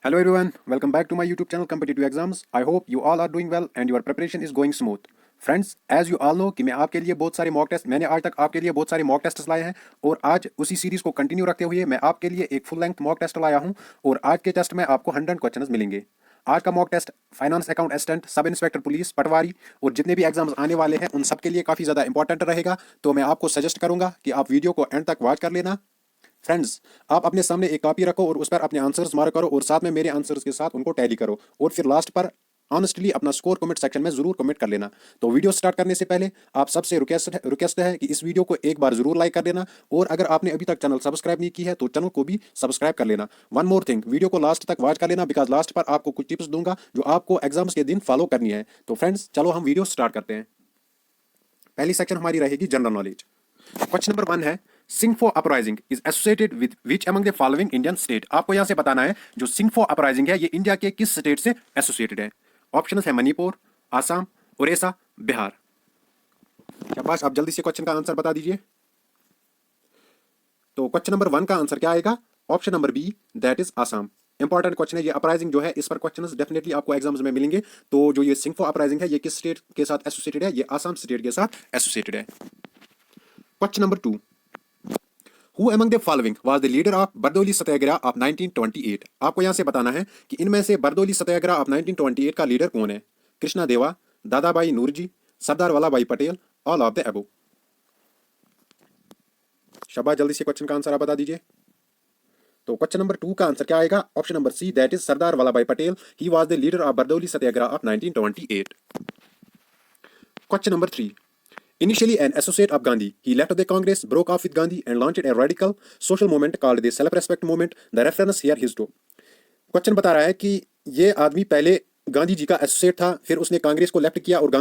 Hello everyone, welcome back to my YouTube channel Competitive Exams. I hope you all are doing well and your preparation is going smooth. Friends, as you all know कि मैं आपके लिए बहुत सारे mock test मैंने आज तक आपके लिए बहुत सारे मॉक टेस्ट लाए हैं और आज उसी सीरीज को कंटिन्यू रखते हुए मैं आपके लिए एक फुल लेंथ मॉक टेस्ट लाया हूं और आज के टेस्ट में आपको 100 क्वेश्चंस मिलेंगे। आज का mock test finance account assistant, sub inspector police, patwari और जितने भी एग्जाम्स आने वाले हैं उन सब के लिए काफ़ी ज़्यादा इंपॉर्टेंट रहेगा। तो मैं आपको सजेस्ट करूंगा कि आप वीडियो को एंड तक वॉच कर लेना। फ्रेंड्स, आप अपने सामने एक कॉपी रखो और उस पर अपने आंसर्स मार्क करो और साथ में मेरे आंसर्स के साथ उनको टैली करो और फिर लास्ट पर ऑनेस्टली अपना स्कोर कमेंट सेक्शन में जरूर कमेंट कर लेना। तो वीडियो स्टार्ट करने से पहले आप सबसे रिक्वेस्ट है कि इस वीडियो को एक बार जरूर लाइक कर देना और अगर आपने अभी तक चैनल सब्सक्राइब नहीं की है तो चैनल को भी सब्सक्राइब कर लेना। वन मोर थिंग, वीडियो को लास्ट तक वॉच कर लेना बिकॉज लास्ट पर आपको कुछ टिप्स दूंगा जो आपको एग्जाम्स के दिन फॉलो करनी है। तो फ्रेंड्स, चलो हम वीडियो स्टार्ट करते हैं। पहली सेक्शन हमारी रहेगी जनरल नॉलेज। क्वेश्चन नंबर 1 है, Singpho uprising is associated with which among the following Indian state. आपको यहां से बताना है जो सिंगफो अपराइजिंग है ये इंडिया के किस स्टेट से एसोसिएटेड है। ऑप्शंस है मणिपुर, आसाम, उड़ीसा, बिहार। शाबाश, आप जल्दी से क्वेश्चन का आंसर बता दीजिए। तो क्वेश्चन नंबर 1 का आंसर क्या आएगा? Option number B, that is Assam. Important question है ये। अपराइजिंग जो है इस पर क्वेश्चंस डेफिनेटली आपको एग्जाम्स में मिलेंगे। तो जो ये सिंगफो अपराइजिंग है ये किस स्टेट के साथ एसोसिएटेड है? ये आसाम स्टेट के साथ एसोसिएटेड है। Question number 2, Who among the following was the leader of Bardoli Satyagraha of 1928? आपको यहां से बताना है कि इनमें से बरदौली सत्याग्रह of 1928 का लीडर कौन है? कृष्णा देवा, दादाबाई नूरजी, सरदार Vallabh Bhai Patel, all of the above. शाबाश, जल्दी से क्वेश्चन का आंसर आप बता दीजिए। तो क्वेश्चन नंबर 2 का आंसर क्या आएगा? Option number C, that is Sardar Vallabh Bhai Patel. He was the leader of Bardoli Satyagraha of 1928। Question number 3, initially an associate of Gandhi, he left the Congress, broke off with Gandhi, and launched a radical social movement called the Self-Respect Movement. The reference here is to। Question बता रहा है कि ये आदमी पहले गांधी जी का associate था, फिर उसने कांग्रेस को लेफ्ट किया और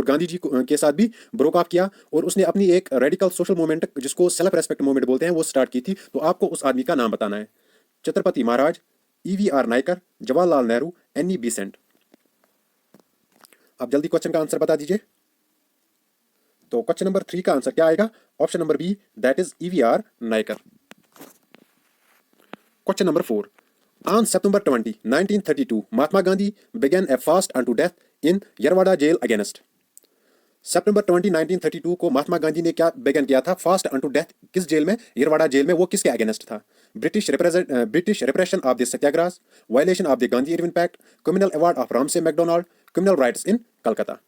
गांधी जी के साथ भी ब्रोक ऑफ किया और उसने अपनी एक रेडिकल सोशल मूवमेंट जिसको सेल्फ रेस्पेक्ट मूवमेंट बोलते हैं वो स्टार्ट की थी। तो आपको उस आदमी का नाम बताना है। छत्रपति महाराज, EVR Naikar, Jawaharlal Nehru, Annie Besant. आप जल्दी क्वेश्चन का आंसर बता दीजिए। तो क्वेश्चन नंबर 3 का आंसर क्या आएगा? Option number B, that is EVR Naicker. Question number 4, on September 20, 1932, Mahatma Gandhi began a fast unto death in Yerawada jail against. सितंबर 20, 1932 को महात्मा गांधी ने क्या बेगन किया था? Fast unto death. किस जेल में? यरवाड़ा जेल में। वो किसके अगेंस्ट था? British repression of the Satyagraha, violation of the Gandhi Irwin pact, criminal award of Ramsay MacDonald, criminal rights in Calcutta.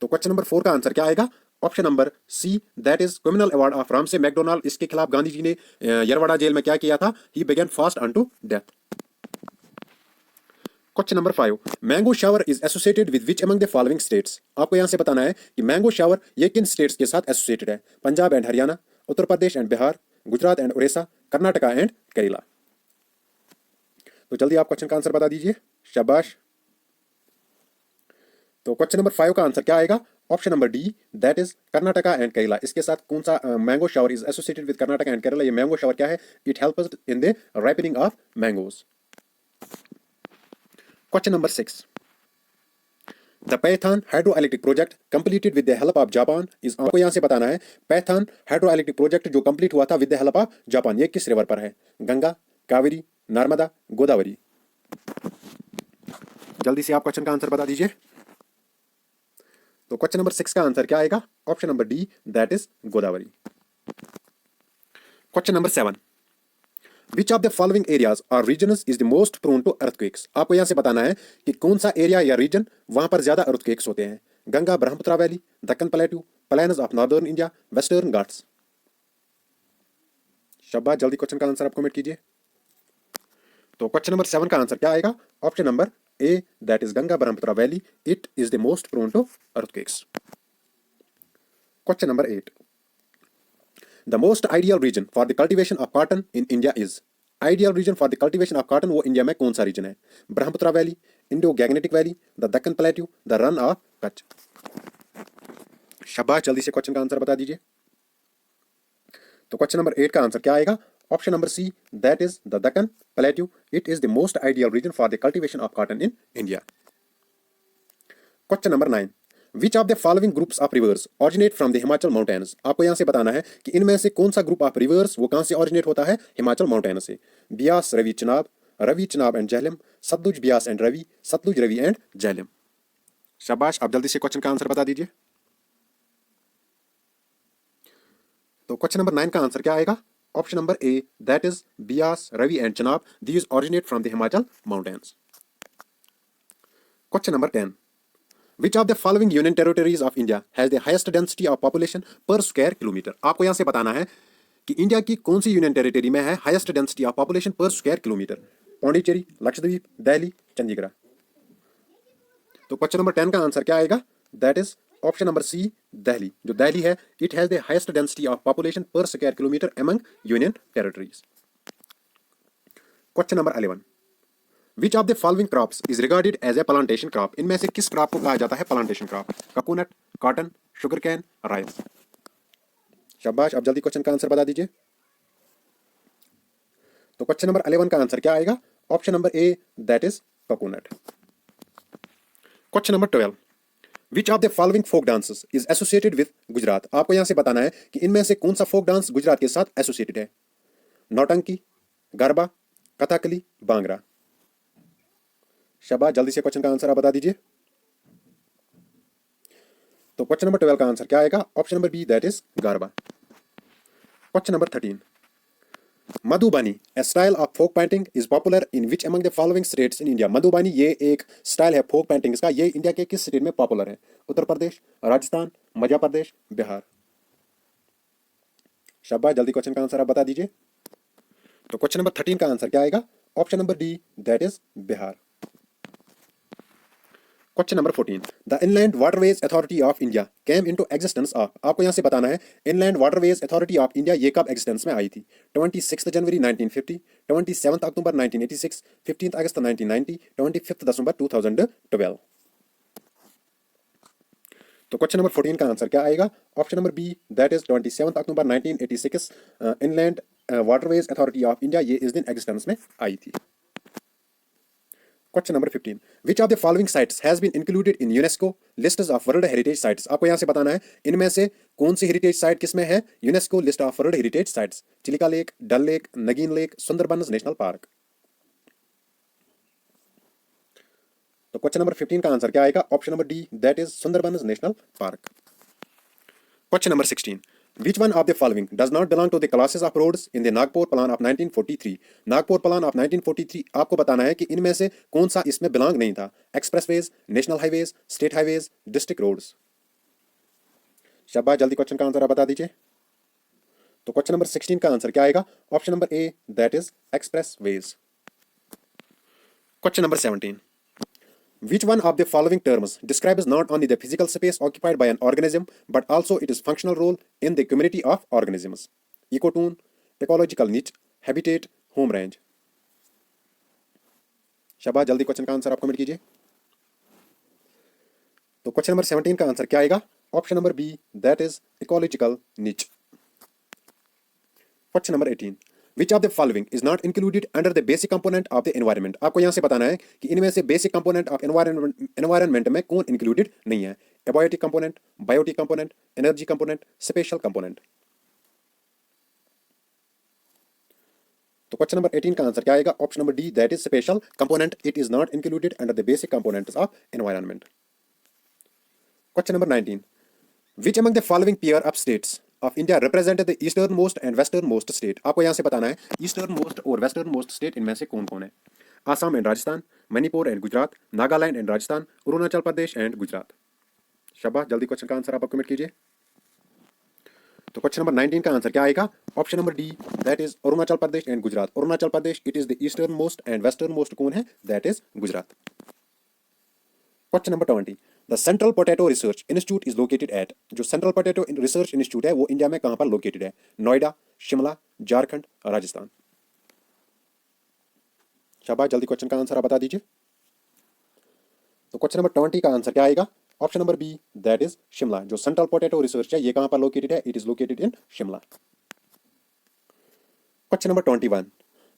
तो क्वेश्चन नंबर 4 का आंसर क्या आएगा? Option number C, that is criminal award of Ramsay MacDonald. इसके खिलाफ गांधी जी ने Yerwada jail में क्या किया था? He began fast unto death. Question number 5, mango shower is associated with which among the following states. आपको यहां से बताना है कि मैंगो शावर ये किन स्टेट्स के साथ एसोसिएटेड है? Punjab and Haryana, Uttar Pradesh and Bihar, Gujarat and Orissa, Karnataka and Kerala. तो जल्दी आप क्वेश्चन का आंसर बता दीजिए। शाबाश। तो क्वेश्चन नंबर 5 का आंसर क्या आएगा? Option number D, that is Karnataka and Kerala. इसके साथ कौन सा mango shower is associated with Karnataka and Kerala? ये मैंगो शावर क्या है? It helps in the ripening of mangoes. Question number 6, the पैथान hydro electric project completed with the help of Japan is. आपको यहां से बताना है पैथान हाइड्रो इलेक्ट्रिक प्रोजेक्ट जो complete हुआ था with the help of Japan, ये किस रिवर पर है? गंगा, कावेरी, नर्मदा, गोदावरी। जल्दी से आप क्वेश्चन का आंसर बता दीजिए। तो क्वेश्चन नंबर 6 का आंसर क्या आएगा? Option number D, that is Godavari. Question number 7, which of the following areas और regions is the most prone to earthquakes. आपको यहां से बताना है कि कौन सा एरिया या रीजन वहां पर ज्यादा अर्थक्वेक्स होते हैं? Ganga Brahmaputra valley, Deccan plateau, plains of northern India, western Ghats. शाबाश, जल्दी क्वेश्चन का आंसर आप कमेंट कीजिए। तो क्वेश्चन नंबर 7 का आंसर क्या आएगा? Option number A, that is Ganga Brahmaputra valley. It is the most prone to earthquakes. Question number 8, the most ideal region for the cultivation of cotton in India is. Ideal region for the cultivation of cotton वो India में कौन सा region है? Brahmaputra valley, Indo gangetic valley, the Deccan plateau, the Rann of Kutch. शाबाश, जल्दी से question का answer बता दीजिए। तो क्वेश्चन नंबर 8 का आंसर क्या आएगा? Option number C, that is the Deccan plateau. It is the most ideal region for the cultivation of cotton in India. Question number 9, which of the following groups of rivers originate from the Himachal mountains. आपको यहाँ से बताना है कि इनमें से कौन सा ग्रुप ऑफ रिवर्स वो कहाँ से ऑरिजिनेट होता है, हिमाचल माउंटेन से। Beas Ravi Chenab and Jhelum, Sutlej Beas and Ravi, Sutlej Ravi and Jhelum. शाबाश, आप जल्दी से क्वेश्चन का आंसर बता दीजिए। तो क्वेश्चन नंबर 9 का आंसर क्या आएगा? Option number A, that is Beas Ravi and Chenab, these originate from the Himachal mountains. Question number 10, Which of the following union territories of India has the highest density of population per square kilometer? आपको यहां से बताना है कि India की कौन सी union territory में है highest density of population per square kilometre. Pondicherry, Lakshadweep, Delhi, Chandigarh. तो क्वेश्चन नंबर 10 का आंसर क्या आएगा? That is option number C, Delhi. जो दिल्ली है, it has the highest density of population per square kilometre among union territories. Question number 11, Which of the following crops is regarded as a plantation crop? इनमें से किस crop को कहा जाता है plantation crop? Coconut, cotton, sugar cane, rice. शाबाश, आप जल्दी क्वेश्चन का आंसर बता दीजिए। तो क्वेश्चन नंबर 11 का आंसर क्या आएगा? Option number A, that is coconut. Question number 12, Which of the following folk dances is associated with Gujarat? आपको यहां से बताना है कि इनमें से कौन सा फोक डांस गुजरात के साथ एसोसिएटेड है। नौटंकी, गरबा, कथकली, बांगड़ा। शाबाश, जल्दी से क्वेश्चन का आंसर आप बता दीजिए। तो क्वेश्चन नंबर 12 का आंसर क्या आएगा? Option number B, that is Garba. Question number 13, Madhubani, a style of folk painting is popular in which among the following states in India? Madhubani ये एक स्टाइल है फोक पेंटिंग का, ये इंडिया के किस स्टेट में पॉपुलर है? उत्तर प्रदेश, राजस्थान, मध्य प्रदेश, बिहार। शाबाश, जल्दी क्वेश्चन का आंसर आप बता दीजिए। तो क्वेश्चन नंबर 13 का आंसर क्या आएगा? Option number D, that is Bihar. Question number 14, the inland waterways authority of India came into existence of. आपको यहां से बताना है inland waterways authority of India ये कब एग्जिस्टेंस में आई थी? 26 जनवरी 1950, 27 अक्टूबर 1986, 15 अगस्त 1990, 25 दिसंबर 2012। तो क्वेश्चन नंबर 14 का आंसर क्या आएगा? Option number B, that is 27 October 1986 inland waterways authority of India ये इस दिन एग्जिस्टेंस में आई थी। Question number 15, which of the following sites has been included in UNESCO list of world heritage sites? आपको यहां से बताना है इनमें से कौन सी हेरिटेज साइट किसमें है UNESCO list of world heritage sites. Chilika lake, Dal lake, Nagin lake, Sundarbans national park. तो क्वेश्चन नंबर 15 का आंसर क्या आएगा? Option number D, that is Sundarbans national park. Question number 16, Which one of the following does not belong to the classes of roads in the Nagpur Plan of 1943? Nagpur plan of 1943 आपको बताना है कि इनमें से कौन सा इसमें बिलोंग नहीं था। Expressways, national highways, state highways, district roads. शाबाश, जल्दी क्वेश्चन का आंसर आप बता दीजिए। तो क्वेश्चन नंबर 16 का आंसर क्या आएगा? Option number A, that is expressways. Question number 17, Which one of the following terms describes not only the physical space occupied by an organism but also its functional role in the community of organisms? Ecotone, ecological niche, habitat, home range। शाबाश, जल्दी question का answer आप comment कीजिए। तो question number 17 का answer क्या आएगा? Option number B, that is ecological niche. Question number 18, Which of the following is not included under the basic component of the environment? आपको यहां से बताना है कि इनमें से बेसिक कंपोनेंट ऑफ एनवायरनमेंट में कौन इंक्लूडेड नहीं है। Abiotic component, biotic component, energy component, special component. तो क्वेश्चन नंबर 18 का आंसर क्या आएगा? Option number D, that is special component, it is not included under the basic components of environment. Question number 19, Which among the following pair of states of India represented the easternmost and westernmost state? आपको यहां से बताना है eastern most और western most state इनमें से कौन कौन है। Assam and Rajasthan, Manipur and Gujarat, Nagaland and Rajasthan, Arunachal Pradesh and Gujarat. शाबाश, जल्दी क्वेश्चन का आंसर आप कमेंट कीजिए। तो क्वेश्चन नंबर 19 का आंसर क्या आएगा? Option number D, that is Arunachal Pradesh and Gujarat. Arunachal Pradesh it is the eastern most and western most कौन है? That is Gujarat. Question number 20, the central potato research institute is located at. जो central potato research institute है वो India में कहां पर located है? नोएडा, शिमला, झारखंड, राजस्थान। शाबाश, जल्दी क्वेश्चन का आंसर आप बता दीजिए। तो क्वेश्चन नंबर 20 का आंसर क्या आएगा? Option number B, that is Shimla. जो सेंट्रल पोटैटो रिसर्च है ये कहां पर लोकेटेड है? It is located in Shimla. Question number 21,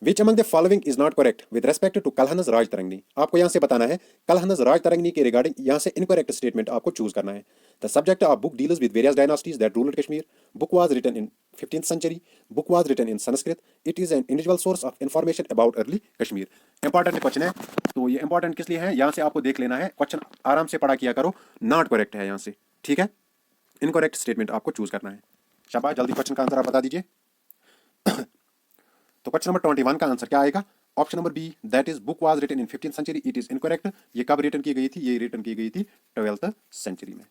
which among the following is not correct with respect to Kalhana's Rajatarangini. आपको यहाँ से बताना है कलहनस राज तरंगनी के रिगार्डिंग यहाँ से इनकरेक्ट स्टेटमेंट आपको चूज करना है। The subject of book deals with various dynasties that ruled Kashmir. Book was written in 15th century. Book was written in Sanskrit. It is an individual source of information about early Kashmir. Important question है, तो ये important किस लिए है यहाँ से आपको देख लेना है, क्वेश्चन आराम से पढ़ा किया करो। नॉट करेक्ट है यहाँ से, ठीक है। इनकरेक्ट स्टेटमेंट आपको चूज करना है। शाबाश, जल्दी क्वेश्चन का आंसर आप बता दीजिए। तो क्वेश्चन नंबर 21 का आंसर क्या आएगा? Option number B, that is book was written in 15th century. It is incorrect. ये कब रिटन की गई थी? ये रिटन की गई थी 12th century में।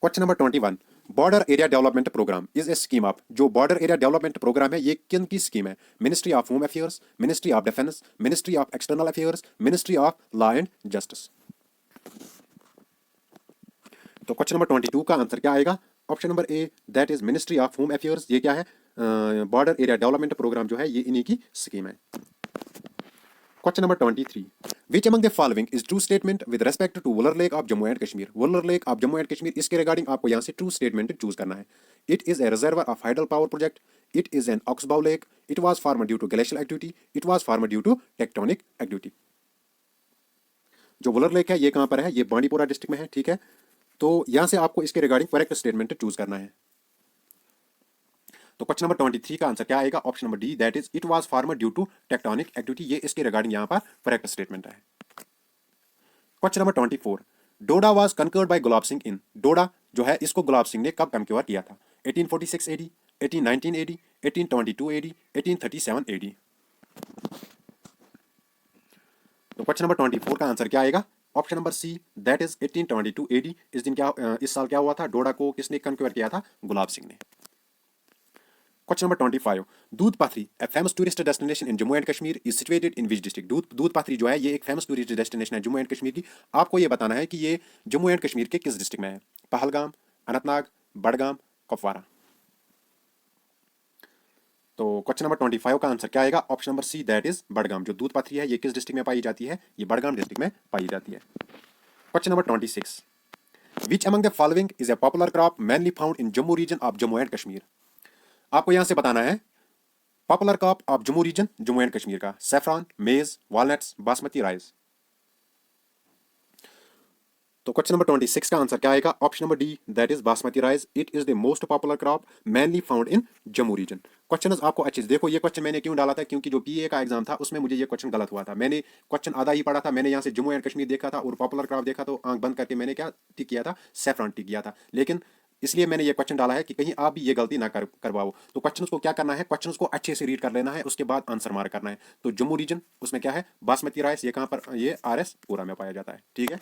Question number 21, border area development programme is a scheme of. जो बॉर्डर एरिया डेवलपमेंट प्रोग्राम है ये किन की स्कीम है? Ministry of home affairs, ministry of defence, ministry of external affairs, ministry of law and justice. तो question number 22 का answer क्या आएगा? Option number A, that is ministry of home affairs. ये क्या है? बॉर्डर एरिया डेवलपमेंट प्रोग्राम जो है ये इन्हीं की स्कीम है। Question number 23, which among the following is true statement with respect to Wular lake of Jammu and Kashmir. Wular lake of Jammu and Kashmir, इसके रिगार्डिंग आपको यहाँ से ट्रू स्टेटमेंट चूज करना है। It is a reservoir of hydel power project. It is an oxbow lake. It was formed due to glacial activity. It was formed due to tectonic activity. जो Wular lake है ये कहाँ पर है? ये Bandipora district में है, ठीक है। तो यहाँ से आपको इसके रिगार्डिंग करेक्ट स्टेटमेंट चूज करना है। तो क्वेश्चन नंबर 23 का आंसर क्या आएगा? Option number D, that is it was formed due to tectonic activity. ये इसके रिगार्डिंग यहाँ पर करेक्ट स्टेटमेंट है। Question number 24, Doda was conquered by Gulab Singh in. Doda जो है इसको गुलाब सिंह ने कब कंक्योर किया था? 1846 एडी, 1819 एडी, 1822 एडी, 1837 एडी। तो क्वेश्चन नंबर 24 का आंसर क्या आएगा? Option number C, that is 1822 AD. इस दिन क्या इस साल क्या हुआ था? डोडा को किसने कंक्योर किया था? गुलाब सिंह ने। क्वेश्चन नंबर 25, दूध पाथरी, a famous tourist destination in Jammu and Kashmir, is situated in which district? दूध पाथरी जो है ये एक फेमस टूरिस्ट डेस्टिनेशन है जम्मू एंड कश्मीर की। आपको ये बताना है कि ये जम्मू एंड कश्मीर के किस डिस्ट्रिक्ट में है? पहलगाम, अनंतनाग, बडगाम, कुपवारा। तो क्वेश्चन नंबर 25 का आंसर क्या आएगा? Option number C, that is Budgam. जो दूध पाथरी है ये किस डिस्ट्रिक्ट में पाई जाती है? ये बडगाम डिस्ट्रिक्ट में पाई जाती है। Question number 26, which among the following is a popular crop mainly found in Jammu region of Jammu and Kashmir. आपको यहां से बताना है popular crop of Jammu region Jammu and Kashmir का। Saffron, maize, walnuts, basmati rice. तो क्वेश्चन नंबर 26 का आंसर क्या आएगा? Option number D, that is basmati rice. It is the most popular crop mainly found in Jammu region. Question आपको अच्छे से देखो, ये क्वेश्चन मैंने क्यों डाला था? क्योंकि जो पीए का एग्जाम था उसमें मुझे ये क्वेश्चन गलत हुआ था। मैंने क्वेश्चन आधा ही पढ़ा था, मैंने यहाँ से जम्मू एंड कश्मीर देखा था और पॉपुलर क्रॉप देखा, तो आंख बंद करके मैंने क्या टिक किया था? सैफरॉन टिक किया था। लेकिन इसलिए मैंने ये क्वेश्चन डाला है कि कहीं आप भी ये गलती ना करवाओ। तो क्वेश्चंस को क्या करना है? क्वेश्चंस को अच्छे से रीड कर लेना है, उसके बाद आंसर मार्क करना है। तो जम्मू रीजन उसमें क्या है? बासमती राइस। ये कहां पर? ये आरएस पूरा में पाया जाता है, ठीक है।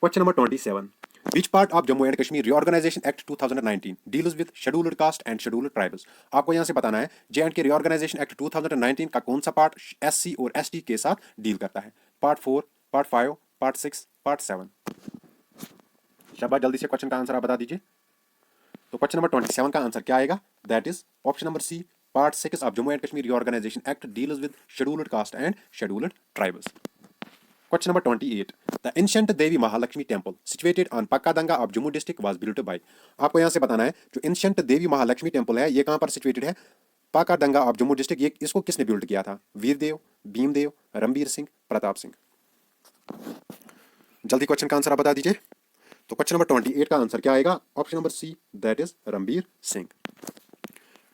Question number 27, which part of Jammu and Kashmir reorganisation act 2019 deals with scheduled caste and scheduled tribes. आपको यहां से बताना है जे&के रिऑर्गेनाइजेशन एक्ट 2019 का कौन सा पार्ट एससी और एसटी के साथ डील करता है? Part 4, part 5, part 6, part 7। शाबाश, जल्दी से क्वेश्चन का आंसर आप बता दीजिए। तो क्वेश्चन नंबर 27 का आंसर क्या आएगा? That is option number C, part 6 of Jammu and Kashmir reorganisation act deals with scheduled caste and scheduled tribes. Question number 28, the ancient Devi Mahalakshmi temple situated on Pakkadanga of Jammu district was built by. आपको यहां से बताना है जो ancient Devi Mahalakshmi temple है ये कहां पर सिचुएटेड है? पक्कादंगा ऑफ जम्मू डिस्ट्रिक्ट। ये इसको किसने बिल्ड किया था? वीरदेव, भीमदेव, रणबीर सिंह, प्रताप सिंह। जल्दी क्वेश्चन का आंसर आप बता दीजिए। तो क्वेश्चन नंबर 28 का आंसर क्या आएगा? Option number C, that is Ranbir Singh.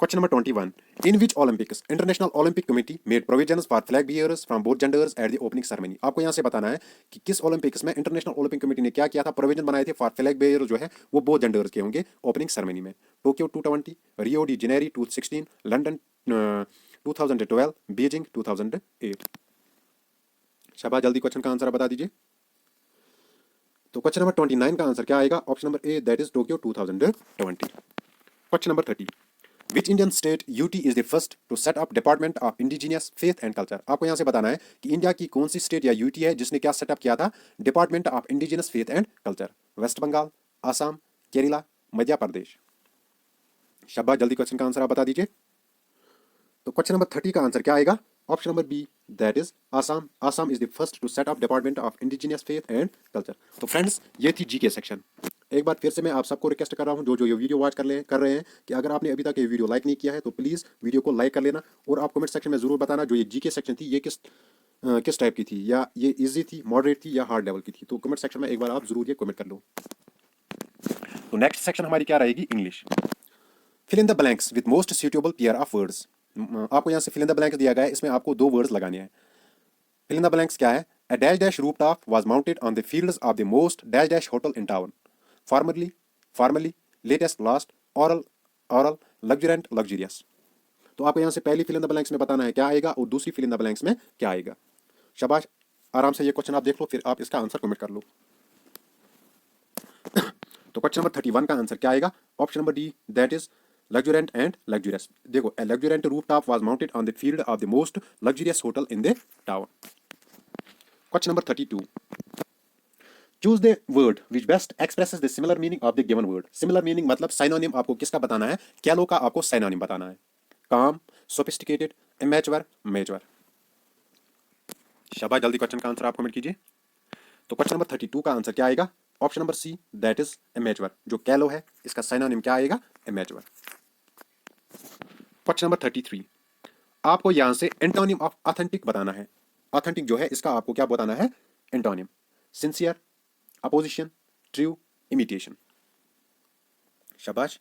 Question number 21, in which Olympics international Olympic committee made provisions for flag bearers from both genders at the opening ceremony. आपको यहां से बताना है कि किस ओलंपिक्स में इंटरनेशनल ओलंपिक कमेटी ने क्या किया था? प्रोविजन बनाए थे फॉर फ्लैग बियरर जो है वो बोथ जेंडर्स के होंगे ओपनिंग सेरेमनी में। Tokyo 220, Rio de Janeiro 2016, London 2012, Beijing 2008। शाबाश, जल्दी क्वेश्चन का आंसर बता दीजिए। तो क्वेश्चन नंबर 29 का आंसर क्या आएगा? Option number A, that is Tokyo 2020। Question number 30, which Indian state UT is the first to set up department of indigenous faith and culture. आपको यहां से बताना है कि इंडिया की कौन सी स्टेट या यूटी है जिसने क्या सेटअप किया था? Department of indigenous faith and culture. West Bengal, Assam, Kerala, Madhya Pradesh. शाबाश, जल्दी क्वेश्चन का आंसर आप बता दीजिए। तो क्वेश्चन नंबर 30 का आंसर क्या आएगा? Option number B, that is Assam. Assam is the first to set up department of indigenous faith and culture. तो फ्रेंड्स, ये थी जीके सेक्शन। एक बार फिर से मैं आप सबको रिक्वेस्ट कर रहा हूँ, जो ये वीडियो वॉच कर रहे हैं, कि अगर आपने अभी तक ये वीडियो लाइक नहीं किया है तो प्लीज़ वीडियो को लाइक कर लेना। और आप कमेंट सेक्शन में ज़रूर बताना जो ये जीके सेक्शन थी ये किस टाइप की थी, या ये इजी थी, मॉडरेट थी, या हार्ड लेवल की थी। तो कमेंट सेक्शन में एक बार आप जरूर ये कमेंट कर लो। तो नेक्स्ट सेक्शन हमारी क्या रहेगी, English. Fill in the blanks with most suitable pair of words. आपको यहाँ से फिल इन द ब्लैंक्स दिया गया है, इसमें आपको 2 वर्ड्स लगाने हैं। फिल इन द ब्लैंक्स क्या है? A dash dash rooftop was mounted on the fields of the most dash dash hotel in town. Formerly, latest, last, oral, luxuriant, luxurious. तो आपको यहाँ से पहली फिल इन द ब्लैंक्स में बताना है क्या आएगा और दूसरी फिल इन द ब्लैंक्स में क्या आएगा। शाबाश, आराम से ये क्वेश्चन आप देख लो, फिर आप इसका आंसर कमेंट कर लो। तो क्वेश्चन नंबर 31 का आंसर क्या आएगा? Option number D, that is luxuriant and luxurious. देखो, a luxuriant rooftop was mounted on the field of the most luxurious hotel in the town. Question number 32. Choose the word which best expresses the similar meaning of the given word. Similar meaning मतलब synonym आपको किसका बताना है? कैलो का आपको synonym बताना है। Calm, sophisticated, immature, mature. शाबाश, जल्दी क्वेश्चन का आंसर आप कमेंट कीजिए। तो क्वेश्चन नंबर 32 का आंसर क्या आएगा? Option number C, that is immature. जो कैलो है इसका synonym क्या आएगा? immature. क्वेश्चन नंबर 33, आपको यहां से एंटोनिम ऑफ ऑथेंटिक बताना है। ऑथेंटिक जो है इसका आपको क्या बताना है? Antonym. Sincere, opposition, true, imitation. शाबाश।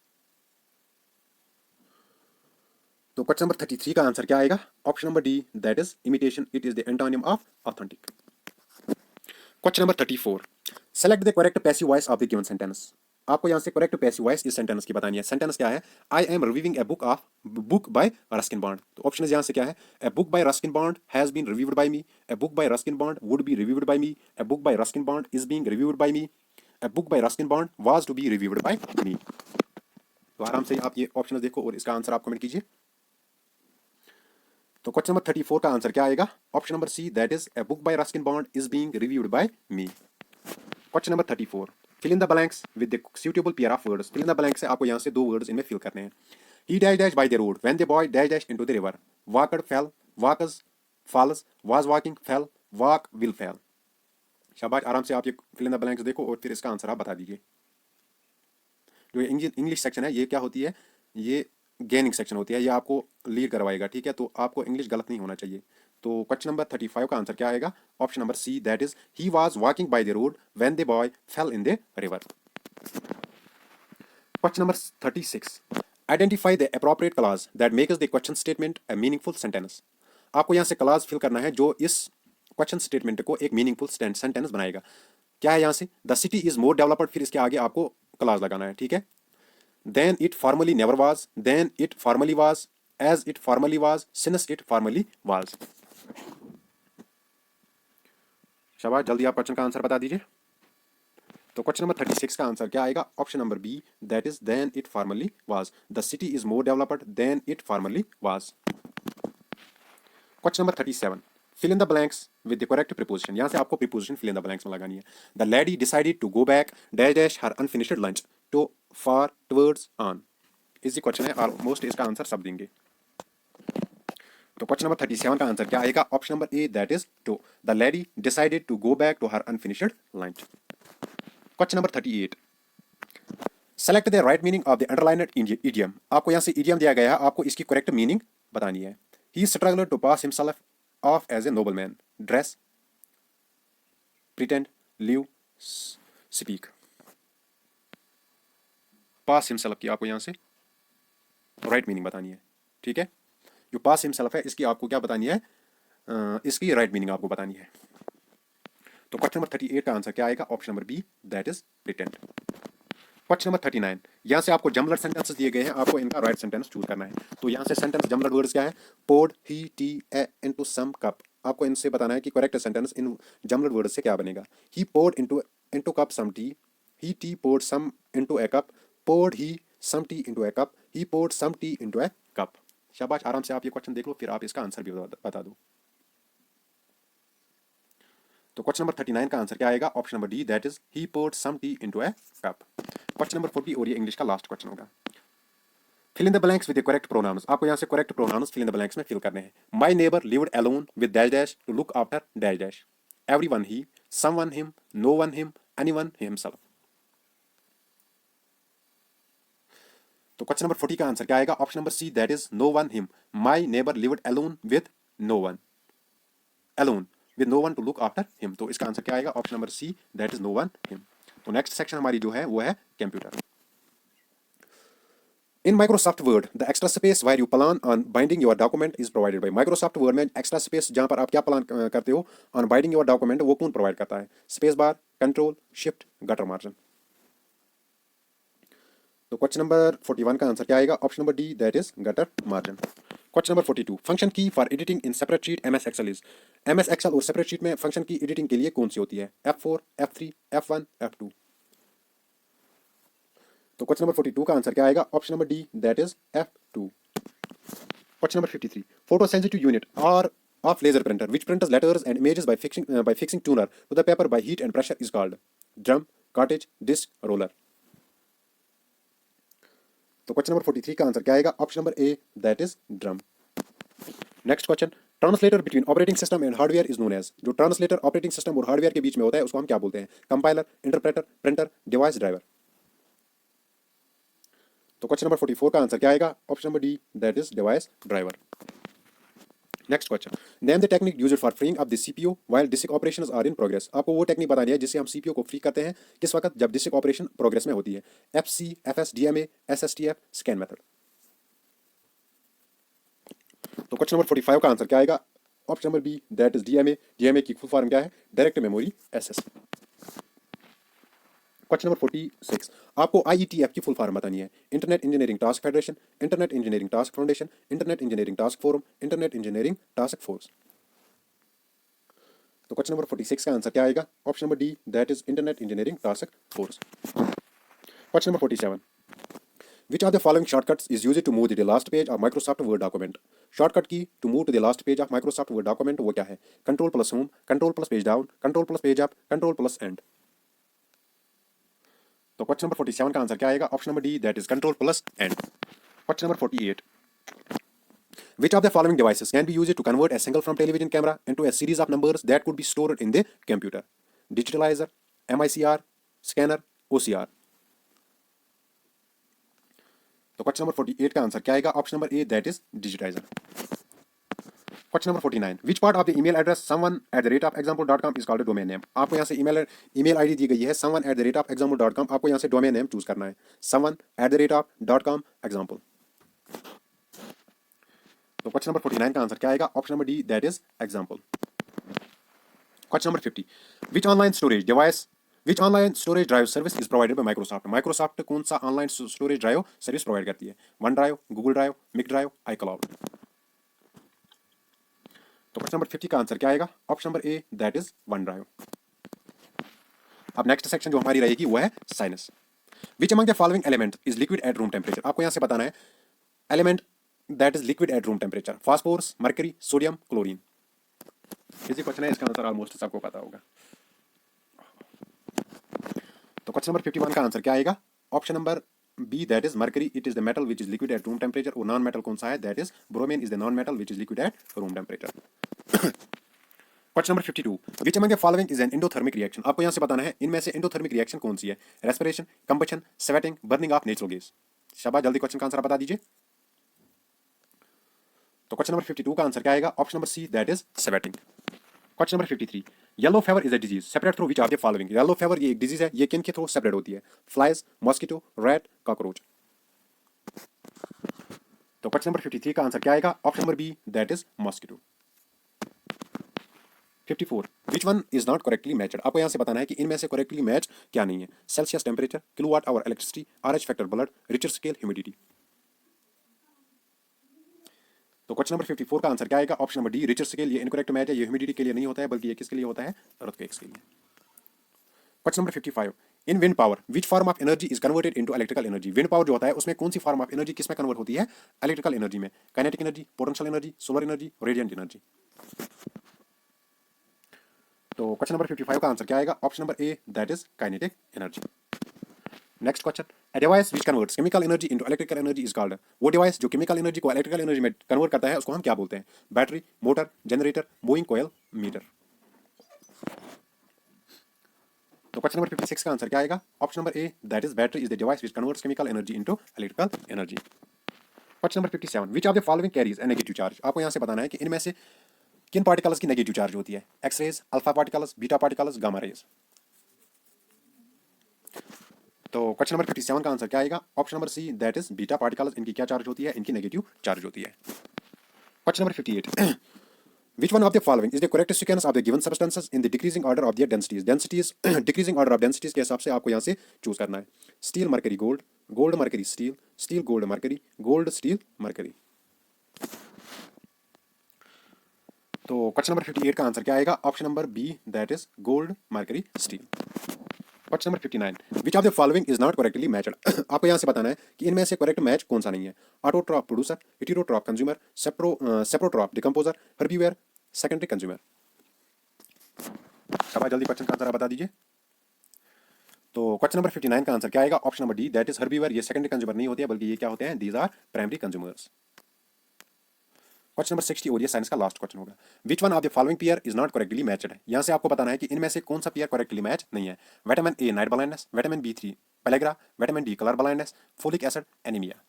तो क्वेश्चन नंबर 33 का आंसर क्या आएगा? Option number D, that is imitation, it is the antonym of authentic. Question number 34, select the correct passive voice of the given sentence. आपको यहां से correct passive voice इस sentence की बतानी है। सेंटेंस क्या है? I am reviewing A book by Ruskin bond. तो ऑप्शन यहां से क्या है? ए book by Ruskin Bond has been reviewed by me, a book by Ruskin Bond would be reviewed by me, a book by Ruskin Bond is being reviewed by me, a book by Ruskin Bond was to be reviewed by me. तो आराम से आप ये option देखो और इसका answer आप comment कीजिए। तो क्वेश्चन नंबर 34 का आंसर क्या आएगा? Option number C, that is a book by Ruskin Bond is being reviewed by me. Question number 34, fill in the blanks with the suitable pair of words. Fill in the blanks से आपको यहाँ से 2 words इनमें fill करने हैं। He dash dash by the road when the boy dash dash into the river, walked fell, walks falls, was walking fell, walk will fell. शाबाश, आराम से आप ये फिल इन द ब्लैंक्स देखो और फिर इसका आंसर आप बता दीजिए। जो इंग्लिश सेक्शन है ये क्या होती है? ये गेनिंग सेक्शन होती है, ये आपको लीड करवाएगा, ठीक है? तो आपको इंग्लिश गलत नहीं होना चाहिए। तो क्वेश्चन नंबर 35 का आंसर क्या आएगा? Option number C, that is he was walking by the road when the boy fell in the river. Question number 36, identify the appropriate clause that makes the question statement a meaningful sentence. आपको यहाँ से clause fill करना है जो इस question statement को एक meaningful sentence बनाएगा। क्या है यहाँ से? The city is more developed, फिर इसके आगे आपको क्लॉज लगाना है, ठीक है? Then it formerly never was, then it formerly was, as it formerly was, since it formerly was. शाबाश, जल्दी आप क्वेश्चन का आंसर बता दीजिए। तो क्वेश्चन नंबर 36 का आंसर क्या आएगा? Option number B, that is than it formerly was. The city is more developed than it formerly was. Question number 37, fill in the blanks with the correct preposition. यहाँ से आपको preposition fill in the blanks में लगानी है। The lady decided to go back dash dash her unfinished lunch to for towards on. Easy question है, almost इसका आंसर सब देंगे। तो क्वेश्चन नंबर 37 का आंसर क्या आएगा? Option number A, that is to. The lady decided to go back to her unfinished lunch. Question number 38, select the right meaning of the underlined idiom. आपको यहाँ से इडियम दिया गया है, आपको इसकी करेक्ट मीनिंग बतानी है। He struggled to pass himself off as a noble man, dress, pretend, live, speak. Pass himself की आपको यहाँ से राइट मीनिंग बतानी है, ठीक है? जो पास हिमसेल्फ है इसकी आपको क्या बतानी है? इसकी राइट मीनिंग आपको बतानी है। तो क्वेश्चन नंबर 38 का आंसर क्या आएगा? Option number B, that is pretend. Question number 39, यहाँ से आपको जमलर सेंटेंसेस दिए गए हैं, आपको इनका राइट सेंटेंस चूज करना है। तो यहाँ से सेंटेंस जमलर वर्ड्स क्या है? Poured he tea a into some cup. आपको इनसे बताना है कि correct sentence in jumbled words से क्या बनेगा। He poured into cup some tea, he tea poured some into a cup, poured he some tea into a cup, he poured some tea into a cup. शाबाश, आराम से आप ये question देख लो, फिर आप इसका आंसर भी बता दो। तो क्वेश्चन नंबर 39 का आंसर क्या आएगा? Option number D, that is he poured some tea into a cup. Question number 40 और ये इंग्लिश का लास्ट क्वेश्चन होगा। Fill in the blanks with the correct pronouns. आपको यहाँ से correct pronouns fill in the blanks में fill करने हैं। My neighbour lived alone with dash dash to look after dash dash, everyone he, someone him, no one him, anyone himself. तो question number 40 का answer क्या आएगा? Option number C, that is no one him. My neighbour lived alone with no one, alone with no one to look after him. तो इसका answer क्या आएगा? Option number C, that is no one him. तो next section हमारी जो है वो है computer. In Microsoft Word, the extra space where you plan on binding your document is provided by Microsoft Word में extra space जहाँ पर आप क्या प्लान करते हो on binding your document, वो कौन प्रोवाइड करता है? Space bar, control, shift, gutter margin. तो क्वेश्चन नंबर 41 का आंसर क्या आएगा? Option number D, that is gutter margin. Question number 42, function key for editing in separate sheet MS Excel is. MS Excel और separate sheet में function की editing के लिए कौन सी होती है? F4, F3, F1, F2। तो क्वेश्चन नंबर 42 का आंसर क्या आएगा? Option number D, that is F2। Question number 53, photo sensitive unit और of laser printer which printers letters and images by fixing tuner to the paper by heat and pressure is called drum, cartridge, disk, roller. तो question number 43 का answer क्या आएगा? Option number A, that is drum. Next question, translator between operating system and hardware is known as. जो translator operating system और hardware के बीच में होता है उसको हम क्या बोलते हैं? Compiler, interpreter, printer, device driver. तो क्वेश्चन नंबर 44 का आंसर क्या आएगा? Option number D, that is device driver. Next question, name the technique used for freeing up the CPU while disk operations are in progress. आपको वो technique बतानी है जिससे हम सीपीयू को फ्री करते हैं किस वक्त? जब डिस्क ऑपरेशन प्रोग्रेस में होती है। FC, FS, DMA, SSTF, scan method. तो क्वेश्चन नंबर 45 का आंसर क्या आएगा? Option number B, that is DMA। DMA की फुल फॉर्म क्या है? Direct memory access. Question number 46, आपको IETF की फुल फॉर्म बतानी है। Internet engineering task federation, internet engineering task foundation, internet engineering task forum, internet engineering task force. तो question number 46 का answer क्या आएगा? Option number D, that is internet engineering task force. Question number 47, which are the following shortcuts is used to move to the last page of Microsoft Word document. Shortcut key to move to the last page of Microsoft Word document वो क्या है? Control plus home, control plus page down, control plus page up, control plus end. तो question number 47 का answer क्या आएगा? Option number D, that is control plus end. Question number 48, which of the following devices can be used to convert a signal from television camera into a series of numbers that could be stored in the computer? Digitalizer, MICR, scanner, OCR। तो question number 48 का answer क्या आएगा? Option number A, that is digitiser. Question number 49, which part of the email address someone@example.com is called a domain name। आपको यहाँ से email ID दी गई है someone@example.com, आपको यहाँ से डोमेन नेम चूज करना है someone@.com example। तो क्वेश्चन नंबर 49 का आंसर क्या आएगा? Option number D, that is example. Question number 50, which online storage drive service is provided by Microsoft. Microsoft कौन सा online storage drive service provide करती है? वन ड्राइव, गूगल ड्राइव, मिक drive, iCloud। तो question number 50 का answer क्या आएगा? Option number A, that is one drive. अब नेक्स्ट सेक्शन जो हमारी रहेगी वो है science. Which among the following element is liquid at room temperature. आपको यहाँ से बताना है element that is liquid at room temperature. Phosphorus, mercury, sodium, chlorine. इसी क्वेश्चन है, इसका आंसर ऑलमोस्ट सबको पता होगा। तो क्वेश्चन नंबर 51 का आंसर क्या आएगा? Option number B, that is mercury. It is the metal which is liquid at room temperature. और नॉन मेटल कौन सा है? That is bromine is the non metal which is liquid at room temperature. Question number 52, which among the following is an endothermic reaction. आपको यहाँ से बताना है इनमें से एंडोथर्मिक रिएक्शन कौन सी है? Respiration, combustion, sweating, burning of natural gas. शाबाश, जल्दी क्वेश्चन का आंसर बता दीजिए। तो क्वेश्चन नंबर 52 का आंसर क्या आएगा? Option number C, that is sweating. Question number 53, yellow fever is a disease separate through which of the following. Yellow fever ये एक डिजीज है, ये किन के थ्रू सेपरेट होती है? Flies, mosquito, rat, cockroach. तो क्वेश्चन नंबर 53 का आंसर क्या आएगा? Option number B, that is mosquito. 54, which one is not correctly matched. आपको यहाँ से बताना है कि इनमें से करेक्टली मैच क्या नहीं है? Celsius temperature, kilowatt hour electricity, RH factor blood, Richter scale, humidity. तो क्वेश्चन नंबर 54 का आंसर क्या आएगा? Option number D, Richter scale. ये इनकरेक्ट मैच है, ये ह्यूमिडिटी के लिए नहीं होता है बल्कि ये किसके लिए होता है? अर्थक्वेक्स के लिए। Question number 55, in wind power which form of energy is converted into electrical energy. Wind power जो होता है उसमें कौन सी फॉर्म ऑफ एनर्जी किसमें कन्वर्ट होती है? इलेक्ट्रिकल एनर्जी में। Kinetic energy, potential energy, solar energy, radiant energy. तो क्वेश्चन नंबर 55 का आंसर क्या आएगा? Option number A, that is kinetic energy. Next question, a device which converts chemical energy into electrical energy is called। वो device जो chemical energy को electrical energy में convert करता है उसको हम क्या बोलते हैं? Battery, motor, generator, moving coil, meter. तो क्वेश्चन नंबर 56 का आंसर क्या आएगा? Option number A, that is battery is the device which converts chemical energy into electrical energy. Question number 57, which of the following carries a negative charge? आपको यहाँ से बताना है कि इनमें से किन पार्टिकल्स की नेगेटिव चार्ज होती है? X rays, alpha particles, beta particles, gamma rays. तो क्वेश्चन नंबर 57 का आंसर क्या आएगा? Option number C, that is beta particles. इनकी क्या चार्ज होती है? इनकी नेगेटिव चार्ज होती है। Question number 58, which one of the following is the correct sequence of the given substances in the decreasing order of their densities? Densities decreasing order of densities के हिसाब से आपको यहाँ से चूज करना है। Steel mercury gold, gold mercury steel, steel gold mercury, gold steel mercury. तो question number 58 का आंसर क्या आएगा? Option number B, that is gold mercury steel. Question number 59, which of the following is not correctly matched? आपको यहाँ से बताना है कि इनमें से करेक्ट मैच कौन सा नहीं है। Autotroph producer, heterotroph consumer, saprotroph decomposer, herbivore secondary consumer. शाबाश, जल्दी क्वेश्चन का आंसर आप बता दीजिए। तो क्वेश्चन नंबर 59 का आंसर क्या आएगा? Option number D, that is herbivore. ये सेकेंडरी कंज्यूमर नहीं होती है, बल्कि ये क्या होते हैं? These are primary consumers. Question number 60 और ये साइंस का लास्ट क्वेश्चन होगा। Which one of the following pair is not correctly matched? यहाँ से आपको बताना है कि इनमें से कौन सा पेयर करेक्टली मैच नहीं है। Vitamin A night blindness, vitamin B3 pellagra, vitamin D colour blindness, folic acid anaemia.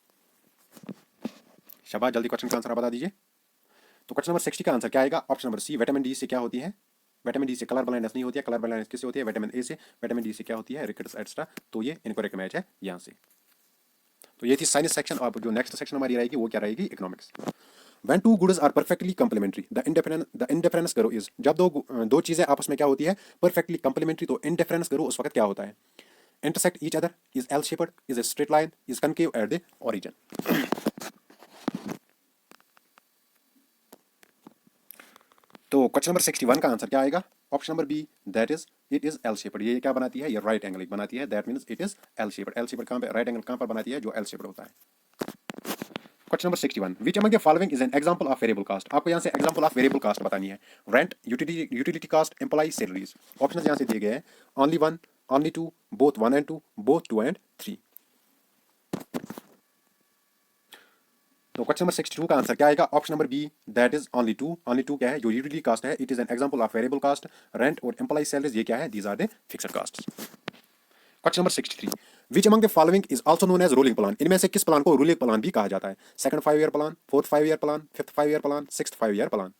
शाबाश, जल्दी क्वेश्चन का आंसर आप बता दीजिए। तो क्वेश्चन नंबर 60 का आंसर क्या आएगा? Option number C, vitamin D से क्या होती है? विटामिन डी से कलर ब्लाइंडनेस नहीं होती है। कलर ब्लाइंडनेस किससे होती है? विटामिन ए से। विटामिन डी से क्या होती है? Rickets extra. तो ये इनकरेक्ट मैच है यहाँ से। तो ये थी साइंस सेक्शन। अब जो नेक्स्ट सेक्शन हमारी रहेगी वो क्या रहेगी? Economics. When two goods are perfectly complementary, the indifference करो is, जब दो चीजें आपस में क्या होती है? perfectly complementary, तो indifference करो उस वक्त क्या होता है? intersect each other, is L shaped, is a straight line, is concave at the origin। तो क्वेश्चन नंबर 61 का आंसर क्या आएगा? Option number B, that is it is L shaped. ये क्या बनाती है? ये राइट एंगल बनाती है। That means it is L shaped. L shaped कहां पे? राइट एंगल कहां पर बनाती है? जो एल शेप्ड होता है। Question number 61, which among the following is an example of variable cost? आपको यहाँ से एग्जांपल ऑफ वेरिएबल कास्ट बतानी है। Rent, utility cost, employ salaries. Options यहाँ से दिए गए हैं। Only one, only two, both 1 and 2, both 2 and 3। तो क्वेश्चन नंबर 62 का आंसर क्या आएगा? Option number B, that is only two. Only two क्या है? जो यूटिलिटी कास्ट है, it is an example of variable cost. Rent और एम्प्लॉय सैलरीज ये क्या है? These are the fixed costs. Question number 63, which among the following is also known as rolling plan? इनमें से किस प्लान को रोलिंग प्लान भी कहा जाता है? Second 5 year plan, fourth 5 year plan, fifth 5 year plan, sixth 5 year plan.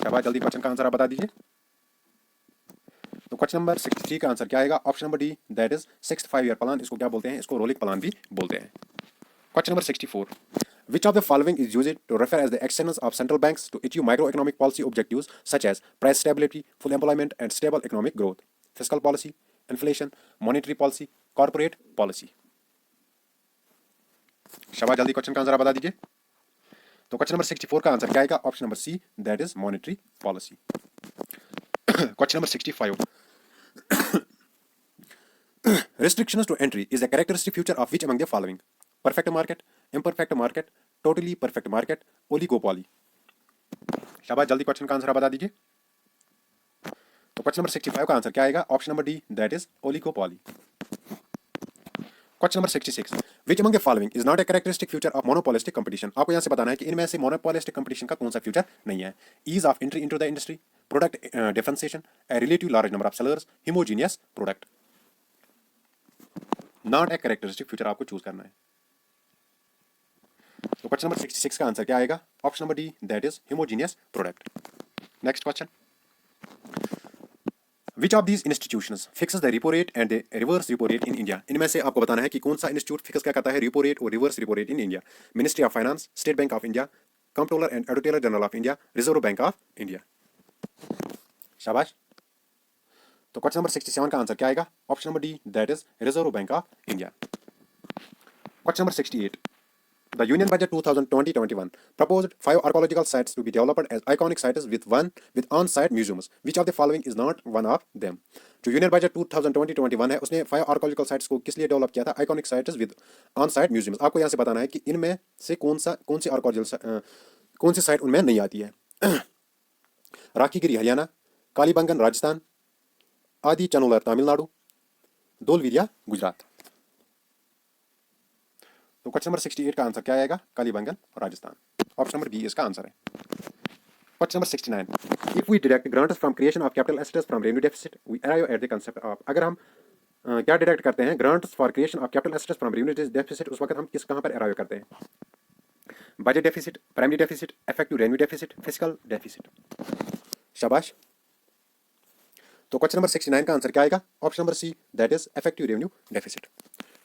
शाबाश, जल्दी क्वेश्चन का आंसर आप बता दीजिए। तो क्वेश्चन नंबर 63 का आंसर क्या आएगा? Option number D, that is sixth 5 year plan. इसको क्या बोलते हैं? इसको रोलिंग प्लान भी बोलते हैं। Question number 64, which of the following is used to refer as the actions of central banks to achieve microeconomic policy objectives such as price stability, full employment and stable economic growth? Fiscal policy, inflation, monetary policy, corporate policy। शाबाश, जल्दी question का answer आप बता दीजिए। तो question number 64 का answer क्या आएगा? Option number C, that is monetary policy. Question number 65, restrictions to entry is a characteristic feature of which among the following? Perfect market, imperfect market, totally perfect market, oligopoly। शाबाश, जल्दी question का answer आप बता दीजिए। तो question number 65 का answer क्या आएगा? Option number D, that is oligopoly. Question number 66, which among the following is not a characteristic feature of monopolistic competition? आपको यहाँ से बताना है कि इनमें से monopolistic competition का कौन सा फीचर नहीं है। ease of entry into the industry, product differentiation, a relative large number of sellers, homogeneous product। Not a characteristic feature आपको चूज करना है। तो क्वेश्चन नंबर 66 का आंसर क्या आएगा? Option number D, that is homogeneous product. Next question, which of these institutions fixes the repo rate and the reverse repo rate in India? इनमें से आपको बताना है कि कौन सा इंस्टीट्यूट फिक्स क्या करता है रेपो रेट और reverse repo rate in India. Ministry of finance, state bank of India, controller and auditor general of India, reserve bank of India. शाबाश। तो क्वेश्चन नंबर 67 का आंसर क्या आएगा? Option number D, that is reserve bank of India. Question number 68, the Union Budget 2020-21 proposed 5 archaeological sites to be developed as iconic sites with on-site museums. Which of the following is not one of them? जो union budget 2020-21 है उसने 5 archaeological sites को किस लिए develop किया था? Iconic sites with on-site museums. आपको यहाँ से बताना है कि इनमें से कौन सी साइट उनमें नहीं आती है। राखीगिरी हरियाणा, कालीबंगन राजस्थान, आदि चनोलर तमिलनाडु, धोलवीरिया गुजरात। तो क्वेश्चन नंबर 68 का आंसर क्या आएगा? Kalibangan Rajasthan. Option number B इसका आंसर है। Question number 69, if we deduct grants from creation of capital assets from revenue deficit we arrive at the concept of, अगर हम क्या डिडक्ट करते हैं grants for creation of capital assets from revenue deficit, उस वक्त हम कहां पर अराइव करते हैं? Budget deficit, primary deficit, effective revenue deficit, fiscal deficit. शाबाश। तो क्वेश्चन नंबर 69 का आंसर क्या आएगा? Option number C, that is effective revenue deficit.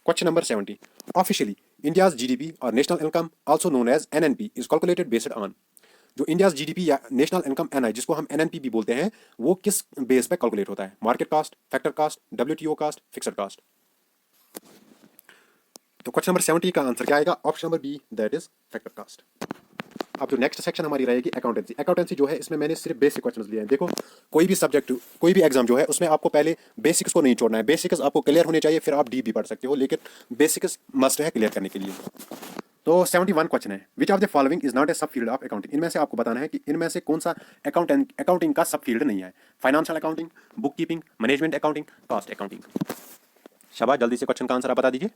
Question number 70, officially India's GDP और national income also known as NNP is calculated based on, जो India's GDP या national income NI जिसको हम NNP भी बोलते हैं, वो किस बेस पे कैलकुलेट होता है? Market cost, factor cost, WTO cost, fixed cost. तो क्वेश्चन नंबर 70 का आंसर क्या आएगा? Option number B, that is factor cost. अब जो नेक्स्ट सेक्शन हमारी रहेगी अकाउंटेंसी। अकाउंटेंसी जो है इसमें मैंने सिर्फ बेसिक क्वेश्चंस लिए हैं। देखो कोई भी सब्जेक्ट, कोई भी एग्जाम जो है उसमें आपको पहले बेसिक्स को नहीं छोड़ना है। बेसिक्स आपको क्लियर होने चाहिए, फिर आप डीप भी पढ़ सकते हो, लेकिन बेसिक्स मस्ट है क्लियर करने के लिए। तो 71 क्वेश्चन है, विच of the following is not ए सब फील्ड ऑफ अकाउंटिंग, इनमें से आपको बताना है कि इनमें से कौन सा अकाउंटिंग का सब फील्ड नहीं है? Financial accounting, book keeping, management accounting, cost accounting. शाबाश, जल्दी से क्वेश्चन का आंसर आप बता दीजिए।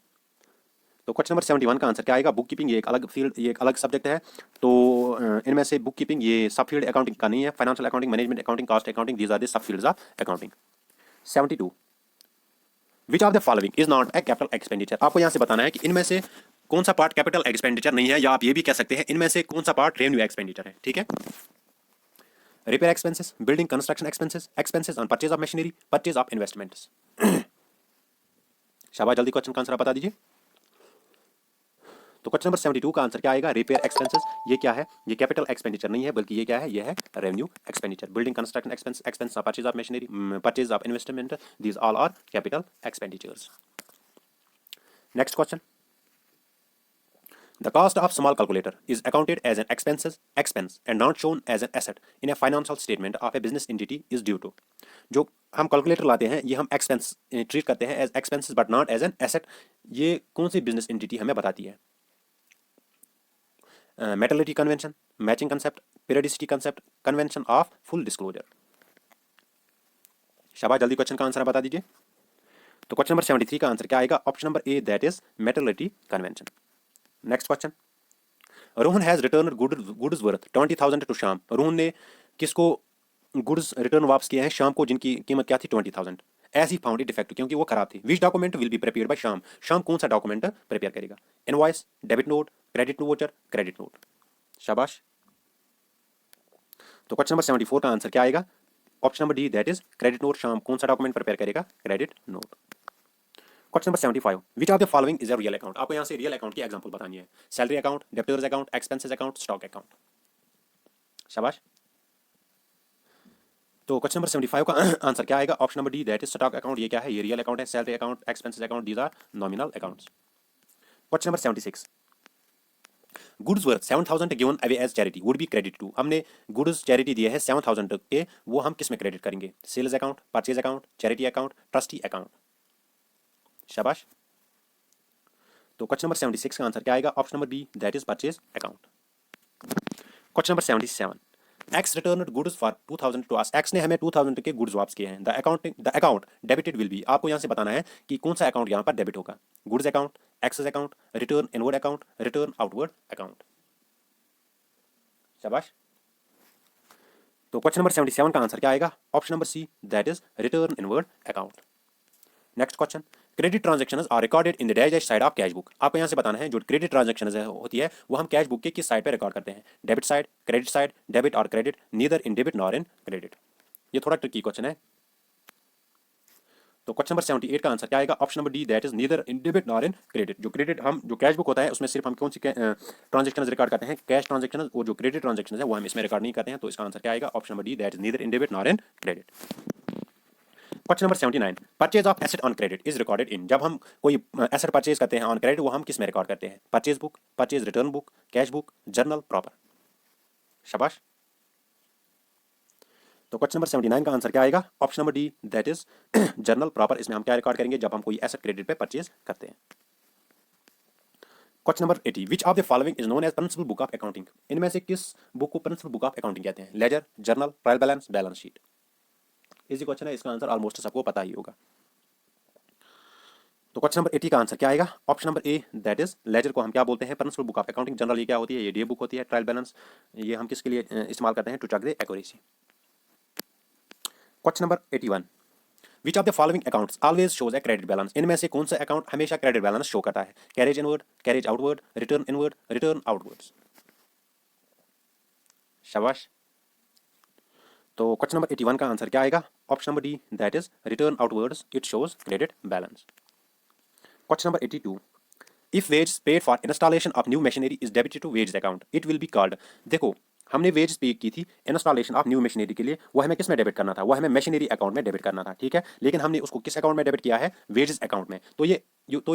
तो क्वेश्चन नंबर 71 का आंसर क्या आएगा? बुक कीपिंग ये एक अलग फील्ड, ये एक अलग सब्जेक्ट है। तो इनमें से बुक कीपिंग ये सब फील्ड अकाउंटिंग का नहीं है। Financial accounting, management accounting, cost accounting, these are the sub fields of accounting. 72, which of the following is not a capital expenditure, आपको यहाँ से बताना है कि इनमें से कौन सा पार्ट कैपिटल एक्सपेंडिचर नहीं है, या आप ये भी कह सकते हैं इनमें से कौन सा पार्ट रेवेन्यू एक्सपेंडिचर है। ठीक है, repair expenses, building construction expenses, expenses on purchase of machinery, purchase of investments. शाबाश, जल्दी क्वेश्चन का आंसर आप बता दीजिए। तो क्वेश्चन नंबर 72 का आंसर क्या आएगा? रिपेयर एक्सपेंसेस ये क्या है? ये कैपिटल एक्सपेंडिचर नहीं है, बल्कि ये क्या है? ये है revenue expenditure. Building construction expense, expense of purchase of machinery, purchase of investment, these all are capital expenditures. Next question, the cost of small calculator is accounted as an expense and not shown as an asset in a financial statement of a business entity is due to, जो हम calculator लाते हैं ये हम expense treat करते हैं as expenses but not as an asset, ये कौन सी बिजनेस एंटिटी हमें बताती है? Materiality convention, matching concept, periodicity concept, convention of full disclosure. शाबाश, जल्दी क्वेश्चन का आंसर बता दीजिए। तो क्वेश्चन नंबर 73 का आंसर क्या आएगा? Option number A, that is materiality convention. Next question, Rohan has return goods worth 20,000 to Shyam, Rohan ने किसको गुड्स रिटर्न वापस किए हैं? श्याम को, जिनकी कीमत क्या थी? 20,000। As he found it defective, क्योंकि वो खराब थी। Which document will be prepared by Shyam, Shyam कौन सा डॉक्यूमेंट प्रिपेयर करेगा? Invoice, debit note, credit voucher, credit note. शाबाश। तो क्वेश्चन नंबर 74 का आंसर क्या आएगा? Option number D, that is credit note. Shyam कौन सा डॉक्यूमेंट प्रिपेयर करेगा? Credit note. Question number 75, which of the following is a real account, आपको यहाँ से रियल अकाउंट की एग्जांपल बतानी है। Salary account, debtors account, expenses account, stock account. शाबाश। तो क्वेश्चन नंबर 75 का आंसर क्या आएगा? Option number D, that is stock account. ये क्या है? ये रियल अकाउंट है। Salary account, expenses account, these are nominal accounts. Question number 76, goods worth 7,000 given away as charity would be credit to, हमने goods charity दिए है 7,000 के, वो हम किस में क्रेडिट करेंगे? Sales account, purchase account, charity account, trustee account. शाबाश। तो क्वेश्चन नंबर 76 का आंसर क्या आएगा? Option number B, that is purchase account. Question number 77, X returned goods for 2,000 to us, X ने हमें 2,000 के गुड्स वापस किए हैं। The account debited will be, आपको यहाँ से बताना है कि कौन सा अकाउंट यहाँ पर डेबिट होगा? Goods account, excess account, return inward account, return outward account. शाबाश। तो क्वेश्चन नंबर 77 का आंसर क्या आएगा? Option number C, that is return inward account. Next question, credit transactions are recorded in the digest side of cash book, आपको यहाँ से बताना है जो क्रेडिट ट्रांजैक्शंस होती है वो हम कैश बुक के किस साइड पे रिकॉर्ड करते हैं? Debit side, credit side, debit और credit, neither in debit nor in credit. ये थोड़ा ट्रिकी क्वेश्चन है। तो क्वेश्चन नंबर 78 का आंसर क्या आएगा? Option number D, that is neither in debit nor in credit. जो क्रेडिट हम जो कैश बुक होता है उसमें सिर्फ हम कौन सी ट्रांजैक्शंस रिकॉर्ड करते हैं? कैश ट्रांजैक्शंस, और जो क्रेडिट ट्रांजैक्शंस है वो हम इसमें रिकॉर्ड नहीं करते हैं। तो इसका आंसर क्या आएगा? Option number D, that is neither in debit nor in credit. Question number 79, purchase of asset on credit is recorded in, जब हम कोई एसेट परचेज करते हैं ऑन क्रेडिट वो हम किस में रिकॉर्ड करते हैं? Purchase book, purchase return book, cash book, journal proper. शाबाश। तो क्वेश्चन नंबर 79 का आंसर क्या आएगा? Option number D, that is journal proper. इसमें हम क्या रिकॉर्ड करेंगे जब हम कोई एसेट क्रेडिट पे परचेज करते हैं। Question number 80, which of the following is known as principal book of accounting, इनमें से किस बुक को प्रिंसिपल बुक ऑफ अकाउंटिंग कहते हैं? Ledger, journal, trial balance, balance sheet. Easy question है, इसका आंसर ऑलमोस्ट सबको पता ही होगा। तो क्वेश्चन नंबर 80 का आंसर क्या आएगा? Option number A, that is ledger को हम क्या बोलते हैं? Principal book of accounting. Journal ये क्या होती है? ये डे बुक होती है। ट्रायल बैलेंस ये हम किसके लिए इस्तेमाल करते हैं? To check the accuracy. Question number 81, which of the following accounts always shows a credit balance? इनमें से कौन सा अकाउंट हमेशा क्रेडिट बैलेंस शो करता है? Carriage inward, carriage outward, return inward, return outwards. शाबाश। तो क्वेश्चन नंबर 81 का आंसर क्या आएगा? Option number D, that is return outwards it shows credit balance. Question number 82, if wages paid for installation of new machinery is debited to wages account it will be called. देखो, हमने veg पे की थी installation of new machinery के लिए, वो हमें किस में डेबिट करना था? वो हमें मशीनरी अकाउंट में डेबिट करना था, ठीक है। लेकिन हमने उसको किस अकाउंट में डेबिट किया है? वेजेस अकाउंट में। तो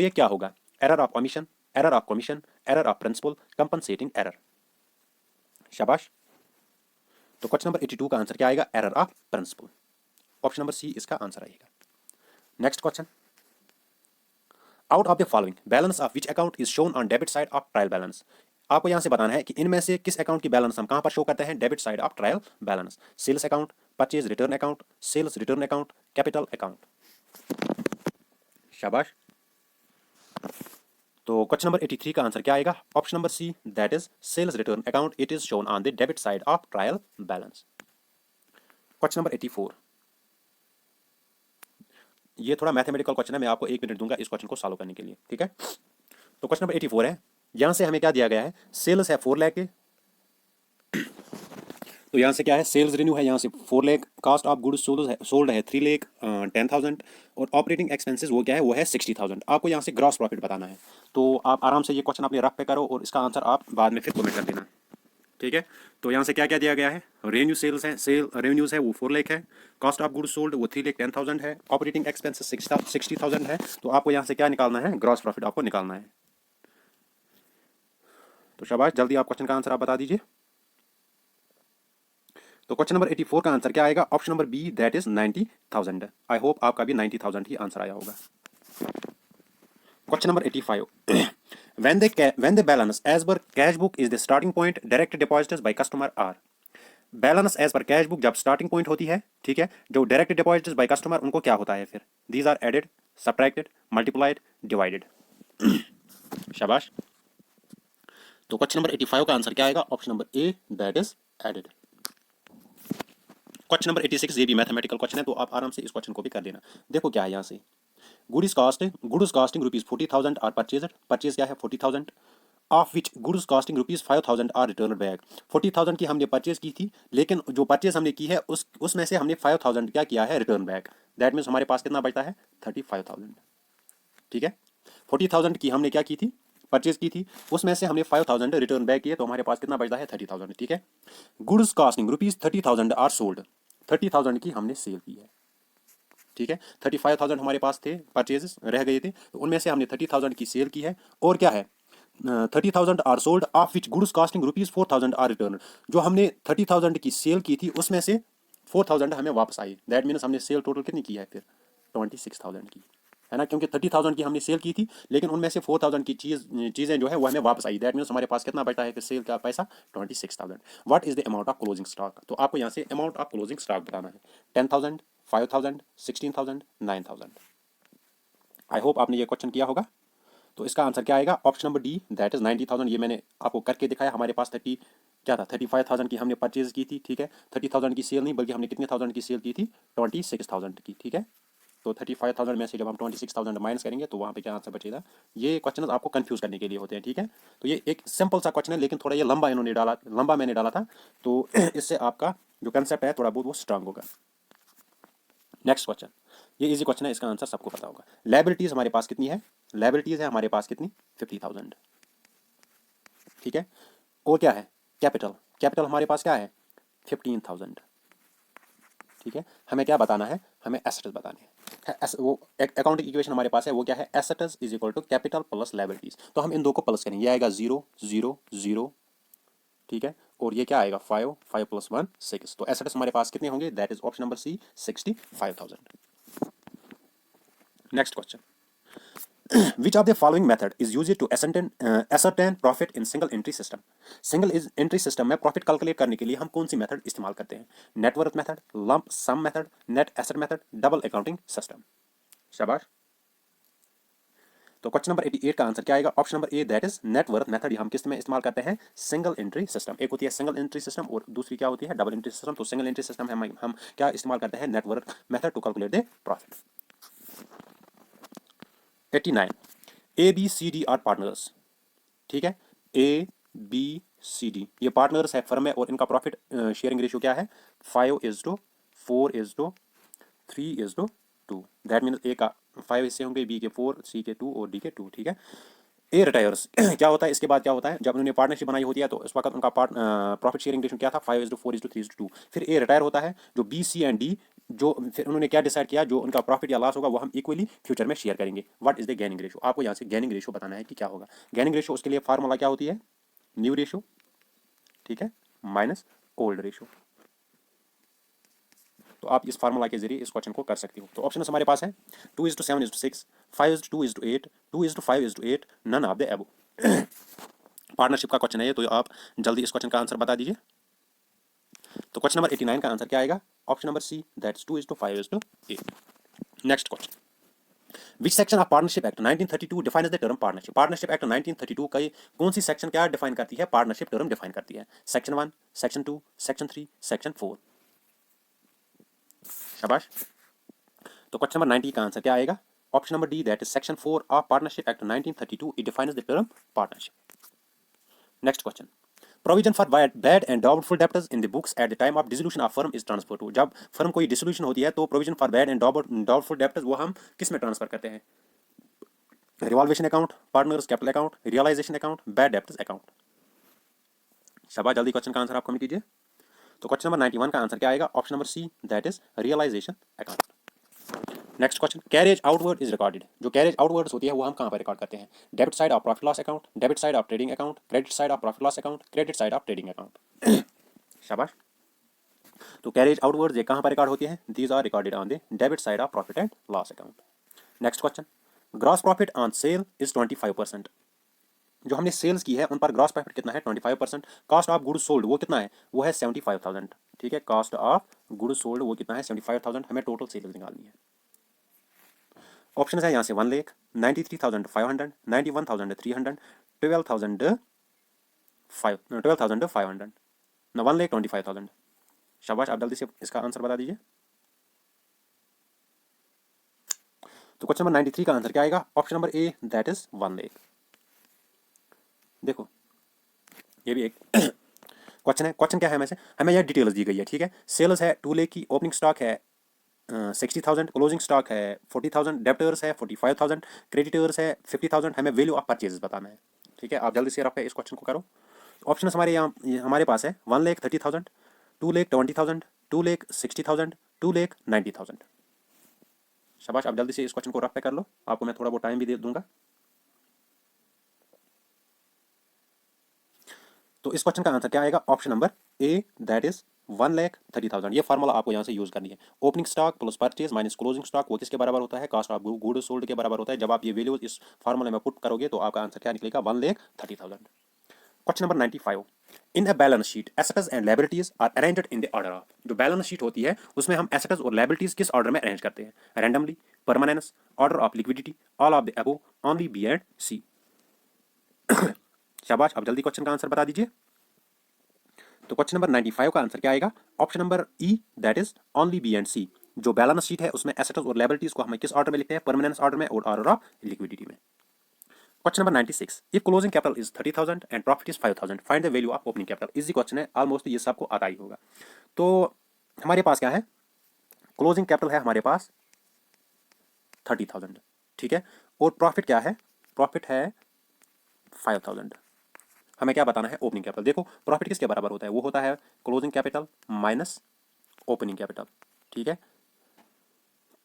ये क्या होगा? Error of omission, error of commission, error of principle, compensating error. शाबाश। तो क्वेश्चन नंबर 82 का आंसर क्या आएगा? Error of principle. Option number C इसका आंसर आएगा। Next question, out of the following balance of which account is shown on debit side of trial balance? आपको यहां से बताना है कि इनमें से किस अकाउंट की बैलेंस हम कहां पर शो करते हैं? Debit side of trial balance. Sales account, purchase return account, sales return account, capital account. शाबाश। तो क्वेश्चन नंबर 83 का आंसर क्या आएगा? Option number C, that is sales return account it is shown on the debit side of trial balance. Question number 84, ये थोड़ा mathematical question है, मैं आपको 1 मिनट दूंगा इस क्वेश्चन को सॉल्व करने के लिए, ठीक है। तो क्वेश्चन नंबर 84 है, यहां से हमें क्या दिया गया है? सेल्स है 4 लाख के, तो यहाँ से क्या है? सेल्स रेन्यू है यहाँ से 4 lakh, cost of goods sold है 3 लाख 10,000 और ऑपरेटिंग एक्सपेंसेस वो क्या है? वो है 60,000। आपको यहाँ से ग्रॉस प्रॉफिट बताना है। तो आप आराम से ये क्वेश्चन अपने रफ पे करो और इसका आंसर आप बाद में फिर कमेंट कर देना, ठीक है। तो यहाँ से क्या क्या दिया गया है? रेवेन्यू सेल्स है, सेल रेवेन्यूज है वो 4 लाख है, कॉस्ट ऑफ गुड्स सोल्ड वो 3 लाख 10,000 है, ऑपरेटिंग एक्सपेंसेस 60,000 है। तो आपको यहाँ से क्या निकालना है? ग्रॉस प्रॉफिट आपको निकालना है। तो शाबाश, जल्दी आप क्वेश्चन का आंसर आप बता दीजिए। तो क्वेश्चन नंबर 84 का आंसर क्या आएगा? Option number B, that is 90,000। I hope आपका भी 90,000 ही आंसर आया होगा। Question number 85, when the balance as per cash book is the starting point direct deposits by customer are। Balance as पर cash book जब starting point होती है, ठीक है, जो डायरेक्ट डिपॉजिट्स बाय कस्टमर उनको क्या होता है फिर? These are added, subtracted, multiplied, divided. शाबाश। तो क्वेश्चन नंबर 85 का आंसर क्या आएगा? Option number A, that is added. Question number 86 ये भी मैथमेटिकल क्वेश्चन है, तो आप आराम से इस क्वेश्चन को भी कर लेना। देखो क्या है यहाँ से, goods costing rupees 40,000 are purchase, purchase क्या है? 40,000, of which goods costing rupees 5,000 are return back. 40,000 की हमने परचेज की थी, लेकिन जो परचेज हमने की है उसमें से हमने 5,000 क्या किया है? Return back. दैट मीन्स हमारे पास कितना बचता है? 35,000, ठीक है। 40,000 की हमने क्या की थी? परचेज की थी, उसमें से हमने 5,000 रिटर्न बैक किए, तो हमारे पास कितना बचता है? 30,000, ठीक है। Goods costing rupees 30,000 are sold, 30,000 की हमने सेल की है, ठीक है। 35,000 हमारे पास थे, परचेजेस रह गए थे, तो उनमें से हमने 30,000 की सेल की है। और क्या है? 30,000 are sold of which goods costing rupees 4,000 are return. जो हमने 30,000 की सेल की थी उसमें से 4,000 हमें वापस आई। दैट मीन्स हमने सेल टोटल कितनी की है फिर? 26,000 की, है ना, क्योंकि 30,000 की हमने सेल की थी, लेकिन उनमें से 4,000 की चीज़ें जो है वो हमें वापस आई। दैट मीन्स हमारे पास कितना बचता है फिर सेल का पैसा? 26,000। What is the amount of closing stock? तो आपको यहाँ से अमाउंट ऑफ क्लोजिंग स्टॉक बताना है। 10,000, 5,000, 16,000, 9,000। आई होप आपने ये क्वेश्चन किया होगा। तो इसका आंसर क्या आएगा? Option number D, that is 90,000। ये मैंने आपको करके दिखाया। हमारे पास 30 क्या था? 35,000 की हमने परचेज की थी, ठीक है। 30,000 की सेल नहीं, बल्कि हमने कितने थाउजेंड की सेल की थी? 26,000 की, ठीक है। तो 35,000 में से जब हम 26,000 माइनस करेंगे तो वहाँ पे क्या आंसर बचेगा? ये क्वेश्चन आपको कंफ्यूज करने के लिए होते हैं, ठीक है। तो ये एक सिंपल सा क्वेश्चन है, लेकिन थोड़ा ये लंबा मैंने डाला था, तो इससे आपका जो कंसेप्ट है थोड़ा बहुत वो स्ट्रांग होगा। नेक्स्ट क्वेश्चन, ये इजी क्वेश्चन है, इसका आंसर सबको पता होगा। लायबिलिटीज हमारे पास कितनी है? लायबिलिटीज है हमारे पास कितनी? 50,000, ठीक है। और क्या है? कैपिटल, कैपिटल हमारे पास क्या है? 15,000, ठीक है। हमें क्या बताना है? हमें एसेट्स बताने हैं। वो अकाउंटिंग इक्वेशन हमारे पास है, वो क्या है? Assets is equal to capital plus liabilities. तो हम इन दो को प्लस करेंगे, ये आएगा 0 0 0, ठीक है। और ये क्या आएगा? 5 5 + 1 6। तो एसेट्स हमारे पास कितने होंगे? That is option number C, 65,000। Next question, which of the following method is used to ascertain profit in single entry system? Single entry system में प्रॉफिट कैलकुलेट करने के लिए हम कौन सी मेथड इस्तेमाल करते हैं? Net worth method, lump sum method, net asset method, double accounting system. शाबाश। तो क्वेश्चन नंबर 88 का आंसर क्या आएगा? Option number A, that is net worth method. हम किस में इस्तेमाल करते हैं? Single entry system. एक होती है सिंगल एंट्री सिस्टम और दूसरी क्या होती है? Double entry system. तो सिंगल एंट्री सिस्टम हम क्या इस्तेमाल करते हैं? Net worth method to calculate the profit. 89, A B C D are partners. ठीक है, ए बी सी डी ये पार्टनर्स है, फर्म है, और इनका प्रॉफिट शेयरिंग रेशियो क्या है? 5:4:3:2। दैट मीन्स ए का 5 हिस्से होंगे, बी के 4, सी के 2 और डी के 2। ठीक है, ए रिटायर्स क्या होता है? इसके बाद क्या होता है? जब उन्होंने पार्टनरशिप बनाई होती है तो इस वक्त उनका प्रॉफिट शेयरिंग रेशियो क्या था? 5:4:3:2। फिर ए रिटायर होता है, जो बी सी एंड डी, जो फिर उन्होंने क्या डिसाइड किया? जो उनका प्रॉफिट या लॉस होगा वो हम इक्वली फ्यूचर में शेयर करेंगे। What is the gaining ratio? आपको यहाँ से गेनिंग रेशियो बताना है कि क्या होगा। गेनिंग रेशियो, उसके लिए फार्मूला क्या होती है? न्यू रेशियो, ठीक है, माइनस ओल्ड रेशियो। तो आप इस फार्मूला के जरिए इस क्वेश्चन को कर सकते हो। तो ऑप्शन हमारे पास है 2:7:6, 5:2:8, 2:5:8, none of the above. Partnership का क्वेश्चन है ये, तो आप जल्दी इस क्वेश्चन का आंसर बता दीजिए। तो क्वेश्चन नंबर 89 का आंसर क्या आएगा? Option number C, that's 2:5:8। Next question, which section of partnership act 1932 defines the term partnership? Partnership act 1932 का कौन सी सेक्शन क्या डिफाइन करती है? पार्टनरशिप टर्म डिफाइन करती है। Section 1, section 2, section 3, section 4। शाबाश। तो क्वेश्चन नंबर 90 का आंसर क्या आएगा? Option number D, that is section 4 of partnership act 1932। It defines the term partnership. Next question, provision for bad and doubtful debtors in the books at the time of dissolution of firm is transfer to. जब firm कोई dissolution होती है तो provision for bad and doubtful debtors वो हम किस में transfer करते हैं? Revaluation account, partners capital account, realisation account, bad debtors account. शाबाश, जल्दी क्वेश्चन का आंसर आप कमेंट कीजिए। तो क्वेश्चन नंबर 91 का आंसर क्या आएगा? Option number C, that is realisation account. Next question, carriage outward is recorded. जो कैरेज आउटवर्ड्स होती है वो हम कहाँ पर रिकॉर्ड करते हैं? Debit side of profit loss account, debit side of trading account, credit side of profit loss account, credit side of trading account. शाबाश। तो कैरेज आउटवर्ड्स ये कहाँ पर रिकॉर्ड होती है? These are recorded on the debit side of profit and loss account. Next question, gross profit on sale is 25%। जो हमने sales की है उन पर ग्रॉस प्रॉफिट कितना है? 25%। कॉस्ट ऑफ गुड्स सोल्ड वो कितना है? वो है 75,000। ठीक है, कॉस्ट ऑफ गुड्स सोल्ड वो कितना है? 75,000। हमें टोटल सेल्स निकालनी है। ऑप्शन है यहाँ से 1 लाख, 93,500, 91,300, 12,500 ना 1,25,000। शाबाश, आप जल्दी से इसका आंसर बता दीजिए। तो क्वेश्चन नंबर 93 का आंसर क्या आएगा? Option number A, that is 1 lakh. देखो ये भी एक क्वेश्चन है। क्वेश्चन क्या है? हमें यह डिटेल्स दी गई है। ठीक है, सेल्स है 2 लाख की, ओपनिंग स्टॉक है 60,000, क्लोजिंग स्टॉक है 40,000, डेप्टर्स है 45,000, क्रेडिटर्स है 50,000। हमें वैल्यू ऑफ परचेज बताना है। ठीक है, आप जल्दी से रफ इस क्वेश्चन को करो। ऑप्शन हमारे यहाँ हमारे पास है 1,30,000, 2,20,000, 2,60,000, 2,90,000। शाबाश, आप जल्दी से इस क्वेश्चन को रफ कर लो, आपको मैं थोड़ा बहुत टाइम भी दे दूंगा। तो इस क्वेश्चन का आंसर क्या आएगा? Option number A, that is 1,30,000। ये फार्मूला आपको यहाँ से यूज करनी है। Opening stock plus purchase minus closing stock वो किसके बराबर होता है? कॉस्ट ऑफ गुड्स सोल्ड के बराबर होता है। जब आप ये वैल्यू इस फार्मूले में पुट करोगे तो आपका आंसर क्या निकलेगा? 1,30,000। Question number 95, in a balance sheet assets and liabilities are arranged in the order of. जो बैलेंस शीट होती है उसमें हम एसेट्स और लायबिलिटीज किस ऑर्डर में अरेंज करते हैं? Randomly, permanence, order of liquidity, all of the above, only B and C. शाबाश, आप जल्दी क्वेश्चन का आंसर बता दीजिए। तो क्वेश्चन नंबर 95 का आंसर क्या आएगा? Option number E, that is only B and C. जो बैलेंस शीट है उसमें एसेट्स और लायबिलिटीज को हम किस ऑर्डर में लिखते हैं? परमानेंस ऑर्डर में और ऑर्डर ऑफ लिक्विडिटी में। Question number 96, if closing capital is 30,000 and profit is 5,000 find the value of opening capital. Easy question है, ऑलमोस्ट ये सबको आता ही होगा। तो हमारे पास क्या है? क्लोजिंग कैपिटल है हमारे पास 30,000। ठीक है, और प्रॉफिट क्या है? प्रॉफिट है 5,000। हमें क्या बताना है? Opening capital. देखो प्रॉफिट किसके बराबर होता है? वो होता है closing capital minus opening capital. ठीक है,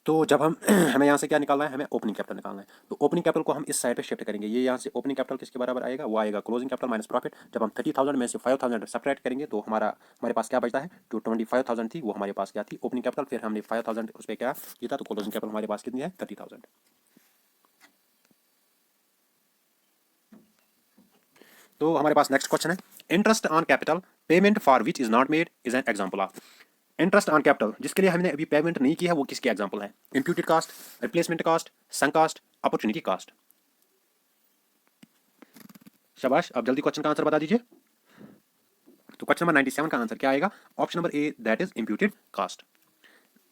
तो जब हम हमें यहाँ से क्या निकालना है? हमें ओपनिंग कैपिटल निकालना है। तो ओपनिंग कैपिटल को हम इस साइड पे शिफ्ट करेंगे। ये यहाँ से ओपनिंग कैपिटल किसके बराबर आएगा? वो आएगा क्लोजिंग कैपिटल माइनस प्रॉफिट। जब हम 30,000 में से 5,000 सेपरेट करेंगे तो हमारे पास क्या बचता है? जो 25,000 थी वो हमारे पास क्या थी? Opening capital. फिर हमने 5,000 उस पर क्या किया था? तो क्लोजिंग कैपिटल हमारे पास कितनी है? 30,000। तो हमारे पास नेक्स्ट क्वेश्चन है, interest on capital payment for which is not made is an example of. Interest on capital जिसके लिए हमने अभी पेमेंट नहीं की है वो किसकी एग्जाम्पल है? Imputed cost, replacement cost, sunk cost, opportunity cost. शाबाश, अब जल्दी क्वेश्चन का आंसर बता दीजिए। तो क्वेश्चन नंबर 97 का आंसर क्या आएगा? Option number A, that is imputed cost.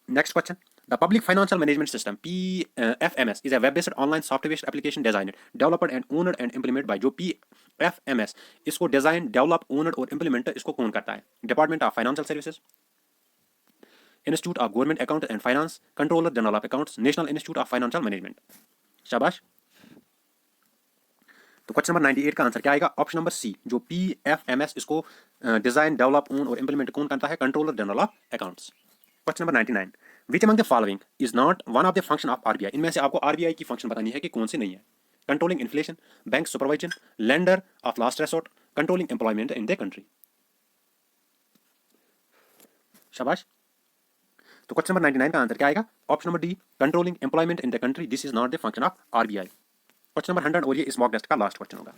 Next question. The Public Financial Management System (PFMS) is a web-based online software-based application designed, developed and owned and implemented by जो PFMS इसको design, develop, owner और implement इसको कौन करता है? Department of financial services, institute of government account and finance, controller general of accounts, national institute of financial management. शाबाश। तो question number 98 का आंसर क्या आएगा? ऑप्शन नंबर सी, जो PFMS इसको डिजाइन, डेवलप, ओन और इम्प्लीमेंट कौन करता है? Controller general of accounts. Question number 99, which among the following is not one of the function of RBI? इनमें से आपको आरबीआई की फंक्शन बतानी है कि कौन सी नहीं है? Controlling inflation, bank supervision, lender of last resort, controlling employment in the country. शाबाश। तो क्वेश्चन नंबर 99 का आंसर क्या आएगा? Option number D, controlling employment in the country, this is not the function of RBI. Question number 100 और ये इस mock test का last question होगा।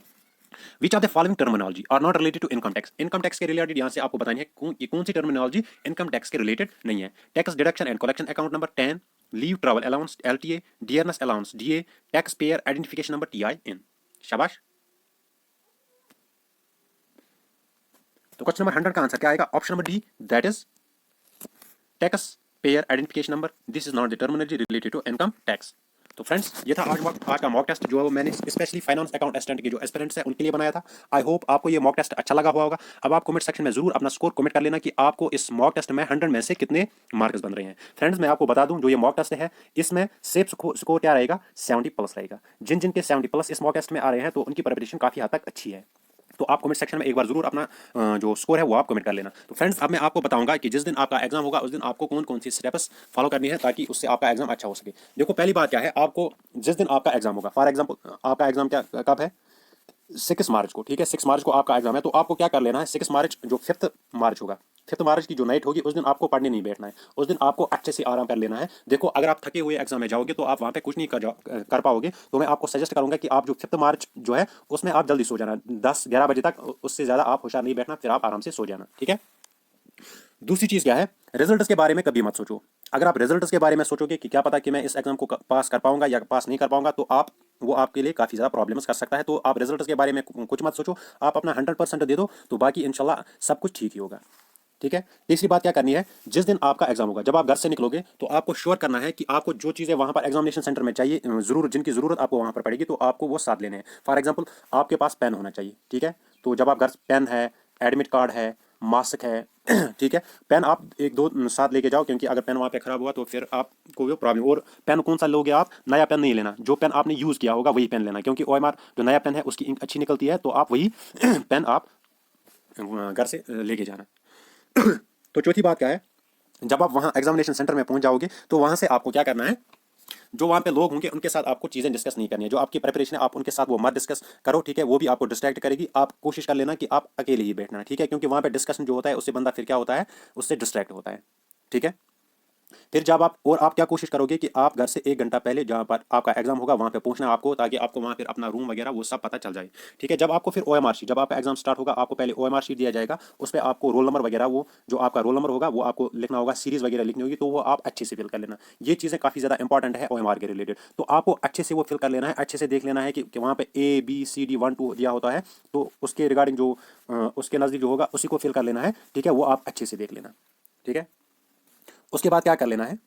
Which of the following terminology are not related to income tax? Income tax के related यहाँ से आपको बतानी है ये कौन सी टर्मिनोलॉजी इनकम टैक्स के रिलेटेड नहीं है? Tax deduction and collection account number 10, leave travel allowance LTA, dearness allowance DA, tax payer identification number TIN। शाबाश। तो क्वेश्चन नंबर 100 का आंसर क्या आएगा? Option number D, that is tax payer identification number, this is not the terminology related to income tax. तो friends, ये था आज का मॉक टेस्ट जो मैंने स्पेशली फाइनेंस अकाउंट असिस्टेंट के जो एस्पिरेंट्स हैं उनके लिए बनाया था। आई होप आपको ये मॉक टेस्ट अच्छा लगा हुआ होगा। अब आप कमेंट सेक्शन में जरूर अपना स्कोर कमेंट कर लेना कि आपको इस मॉक टेस्ट में 100 में से कितने मार्क्स बन रहे हैं। फ्रेंड्स, मैं आपको बता दूं, जो ये मॉक टेस्ट है इसमें सेफ स्कोर क्या रहेगा? 70 प्लस रहेगा। जिन जिन के 70 प्लस इस मॉक टेस्ट में आ रहे हैं तो उनकी प्रिपरेशन काफी हद तक अच्छी है। तो आप कमेंट सेक्शन में एक बार जरूर अपना जो स्कोर है वो आप कमेंट कर लेना। तो फ्रेंड्स, अब मैं आपको बताऊंगा कि जिस दिन आपका एग्जाम होगा उस दिन आपको कौन कौन सी स्टेप्स फॉलो करनी है ताकि उससे आपका एग्जाम अच्छा हो सके। देखो, पहली बात क्या है, आपको जिस दिन आपका एग्जाम होगा, फॉर एग्जाम्पल आपका एग्जाम क्या कब है? 6 मार्च को, ठीक है, 6 मार्च को आपका एग्जाम है। तो आपको क्या कर लेना है, 6 मार्च जो 5 मार्च होगा, 5 मार्च की जो नाइट होगी उस दिन आपको पढ़ने नहीं बैठना है। उस दिन आपको अच्छे से आराम कर लेना है। देखो, अगर आप थके हुए एग्जाम में जाओगे तो आप वहाँ पे कुछ नहीं कर पाओगे। तो मैं आपको सजेस्ट करूंगा कि आप जो 5 मार्च जो है उसमें आप जल्दी सो जाना, 10-11 बजे तक, उससे ज़्यादा आप होशियार नहीं बैठना, फिर आप आराम से सो जाना, ठीक है। दूसरी चीज़ क्या है, रिजल्ट्स के बारे में कभी मत सोचो। अगर आप रिजल्ट्स के बारे में सोचोगे कि क्या पता कि मैं इस एग्जाम को पास कर पाऊंगा या पास नहीं कर पाऊंगा, तो वो आपके लिए काफ़ी ज़्यादा प्रॉब्लम्स कर सकता है। तो आप रिजल्ट्स के बारे में कुछ मत सोचो, आप अपना 100% दे दो, तो बाकी इंशाल्लाह सब कुछ ठीक ही होगा, ठीक है। तीसरी बात क्या करनी है, जिस दिन आपका एग्जाम होगा, जब आप घर से निकलोगे तो आपको श्योर करना है कि आपको जो चीज़ें वहाँ पर एग्जामिनेशन सेंटर में चाहिए, जिनकी ज़रूरत आपको वहाँ पर पड़ेगी, तो आपको वो साथ लेने हैं। फॉर एग्जाम्पल, आपके पास पेन होना चाहिए, ठीक है। तो जब आप घर, पेन है, एडमिट कार्ड है, मास्क है, ठीक है। पेन आप 1-2 साथ लेके जाओ, क्योंकि अगर पेन वहाँ पे खराब हुआ तो फिर आपको वो प्रॉब्लम। और पेन कौन सा लोगे आप? नया पेन नहीं लेना, जो पेन आपने यूज़ किया होगा वही पेन लेना, क्योंकि OMR जो नया पेन है उसकी इंक अच्छी निकलती है, तो आप वही पेन आप घर से लेके जाना। तो चौथी बात क्या है, जब आप वहाँ एग्जामिनेशन सेंटर में पहुंच जाओगे तो वहाँ से आपको क्या करना है, जो वहाँ पे लोग होंगे उनके साथ आपको चीज़ें डिस्कस नहीं करनी है। जो आपकी प्रिपरेशन है आप उनके साथ वो मत डिस्कस करो, ठीक है। वो भी आपको डिस्ट्रैक्ट करेगी। आप कोशिश कर लेना कि आप अकेले ही बैठना, ठीक है, क्योंकि वहाँ पे डिस्कशन जो होता है उससे बंदा फिर क्या होता है, उससे डिस्ट्रैक्ट होता है, ठीक है। फिर जब आप क्या कोशिश करोगे कि आप घर से 1 घंटा पहले जहाँ पर आपका एग्जाम होगा वहाँ पे पहुंचना है आपको, ताकि आपको वहाँ फिर अपना रूम वगैरह वो सब पता चल जाए, ठीक है। जब आपको फिर OMR शीट, जब आपका एग्जाम स्टार्ट होगा आपको पहले OMR शीट दिया जाएगा, उस पर आपको रोल नंबर वगैरह, वो जो आपका रोल नंबर होगा वो आपको लिखना होगा, सीरीज वगैरह लिखनी होगी, तो वो आप अच्छे से फिल कर लेना। ये चीज़ें काफ़ी ज़्यादा इंपॉर्टेंट है OMR के रिलेटेड, तो आपको अच्छे से वो फिल कर लेना है। अच्छे से देख लेना है कि वहाँ पे ABCD 1 2 दिया होता है, तो उसके रिगार्डिंग जो उसके नज़दीक जो होगा उसी को फिल कर लेना है, ठीक है। वो आप अच्छे से देख लेना, ठीक है। उसके बाद क्या कर लेना है,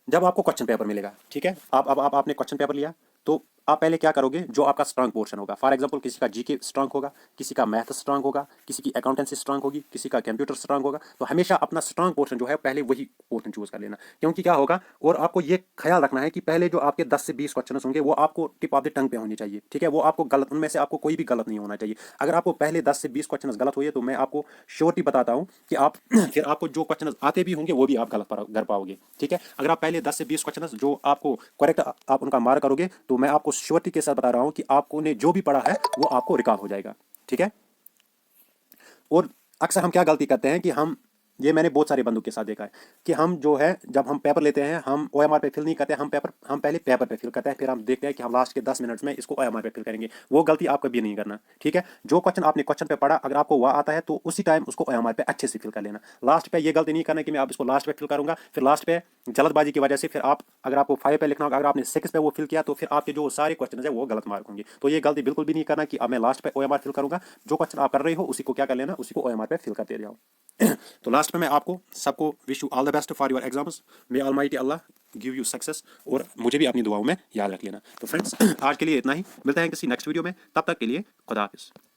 जब आपको क्वेश्चन पेपर मिलेगा, ठीक है, आप आपने क्वेश्चन पेपर लिया, तो आप पहले क्या करोगे, जो आपका स्ट्रांग पोर्शन होगा, फॉर एग्जांपल किसी का जीके स्ट्रांग होगा, किसी का मैथ स्ट्रांग होगा, किसी की अकाउंटेंसी स्ट्रांग होगी, किसी का कंप्यूटर स्ट्रांग होगा, तो हमेशा अपना स्ट्रांग पोर्शन जो है पहले वही पोर्शन चूज कर लेना। क्योंकि क्या होगा, और आपको ये ख्याल रखना है कि पहले जो आपके 10 से 20 क्वेश्चन होंगे वो आपको टिप ऑफ द टंग पे होनी चाहिए, ठीक है। वो आपको गलत, उनमें से आपको कोई भी गलत नहीं होना चाहिए। अगर आपको पहले 10 से 20 क्वेश्चन गलत हुए तो मैं आपको श्योरिटी बताता हूँ कि आप फिर आपको जो क्वेश्चन आते भी होंगे वो भी आप गलत कर पाओगे, ठीक है। अगर आप पहले 10 से 20 क्वेश्चन जो आपको करेक्ट आप उनका मार्क करोगे, तो मैं आपको श्योरिटी के साथ बता रहा हूं कि आपको ने जो भी पढ़ा है वो आपको रिकॉल हो जाएगा, ठीक है। और अक्सर हम क्या गलती करते हैं कि हम ये मैंने बहुत सारे बंदों के साथ देखा है कि हम जो है जब हम पेपर लेते हैं हम OMR पे फिल नहीं करते, हम पहले पेपर पे फिल करते हैं, फिर हम देखते हैं कि हम लास्ट के 10 मिनट्स में इसको OMR पे फिल करेंगे। वो गलती आप कभी नहीं करना, ठीक है। जो क्वेश्चन आपने क्वेश्चन पे पढ़ा, अगर आपको वह आता है तो उसी टाइम उसको OMR पे अच्छे से फिल कर लेना। लास्ट पे ये गलती नहीं करना कि मैं अब इसको लास्ट पे फिल करूंगा, फिर लास्ट पे जल्दबाजी की वजह से फिर आप, अगर आपको 5 पे लिखना होगा, अगर आपने 6 पे वो फिल किया तो फिर आपके जो सारे क्वेश्चन है वो गलत मार्क होंगे। तो ये गलती बिल्कुल भी नहीं करना कि अब मैं लास्ट पे OMR फिल करूंगा। जो क्वेश्चन आप कर रहे हो उसी को क्या कर लेना, उसी को OMR पे फिल करते जाओ। तो लास्ट में मैं आपको सबको wish you all the best for your exams. May almighty Allah give you success, और मुझे भी अपनी दुआओं में याद रख लेना। तो फ्रेंड्स आज के लिए इतना ही, मिलते हैं किसी नेक्स्ट वीडियो में, तब तक के लिए खुदा हाफिज़।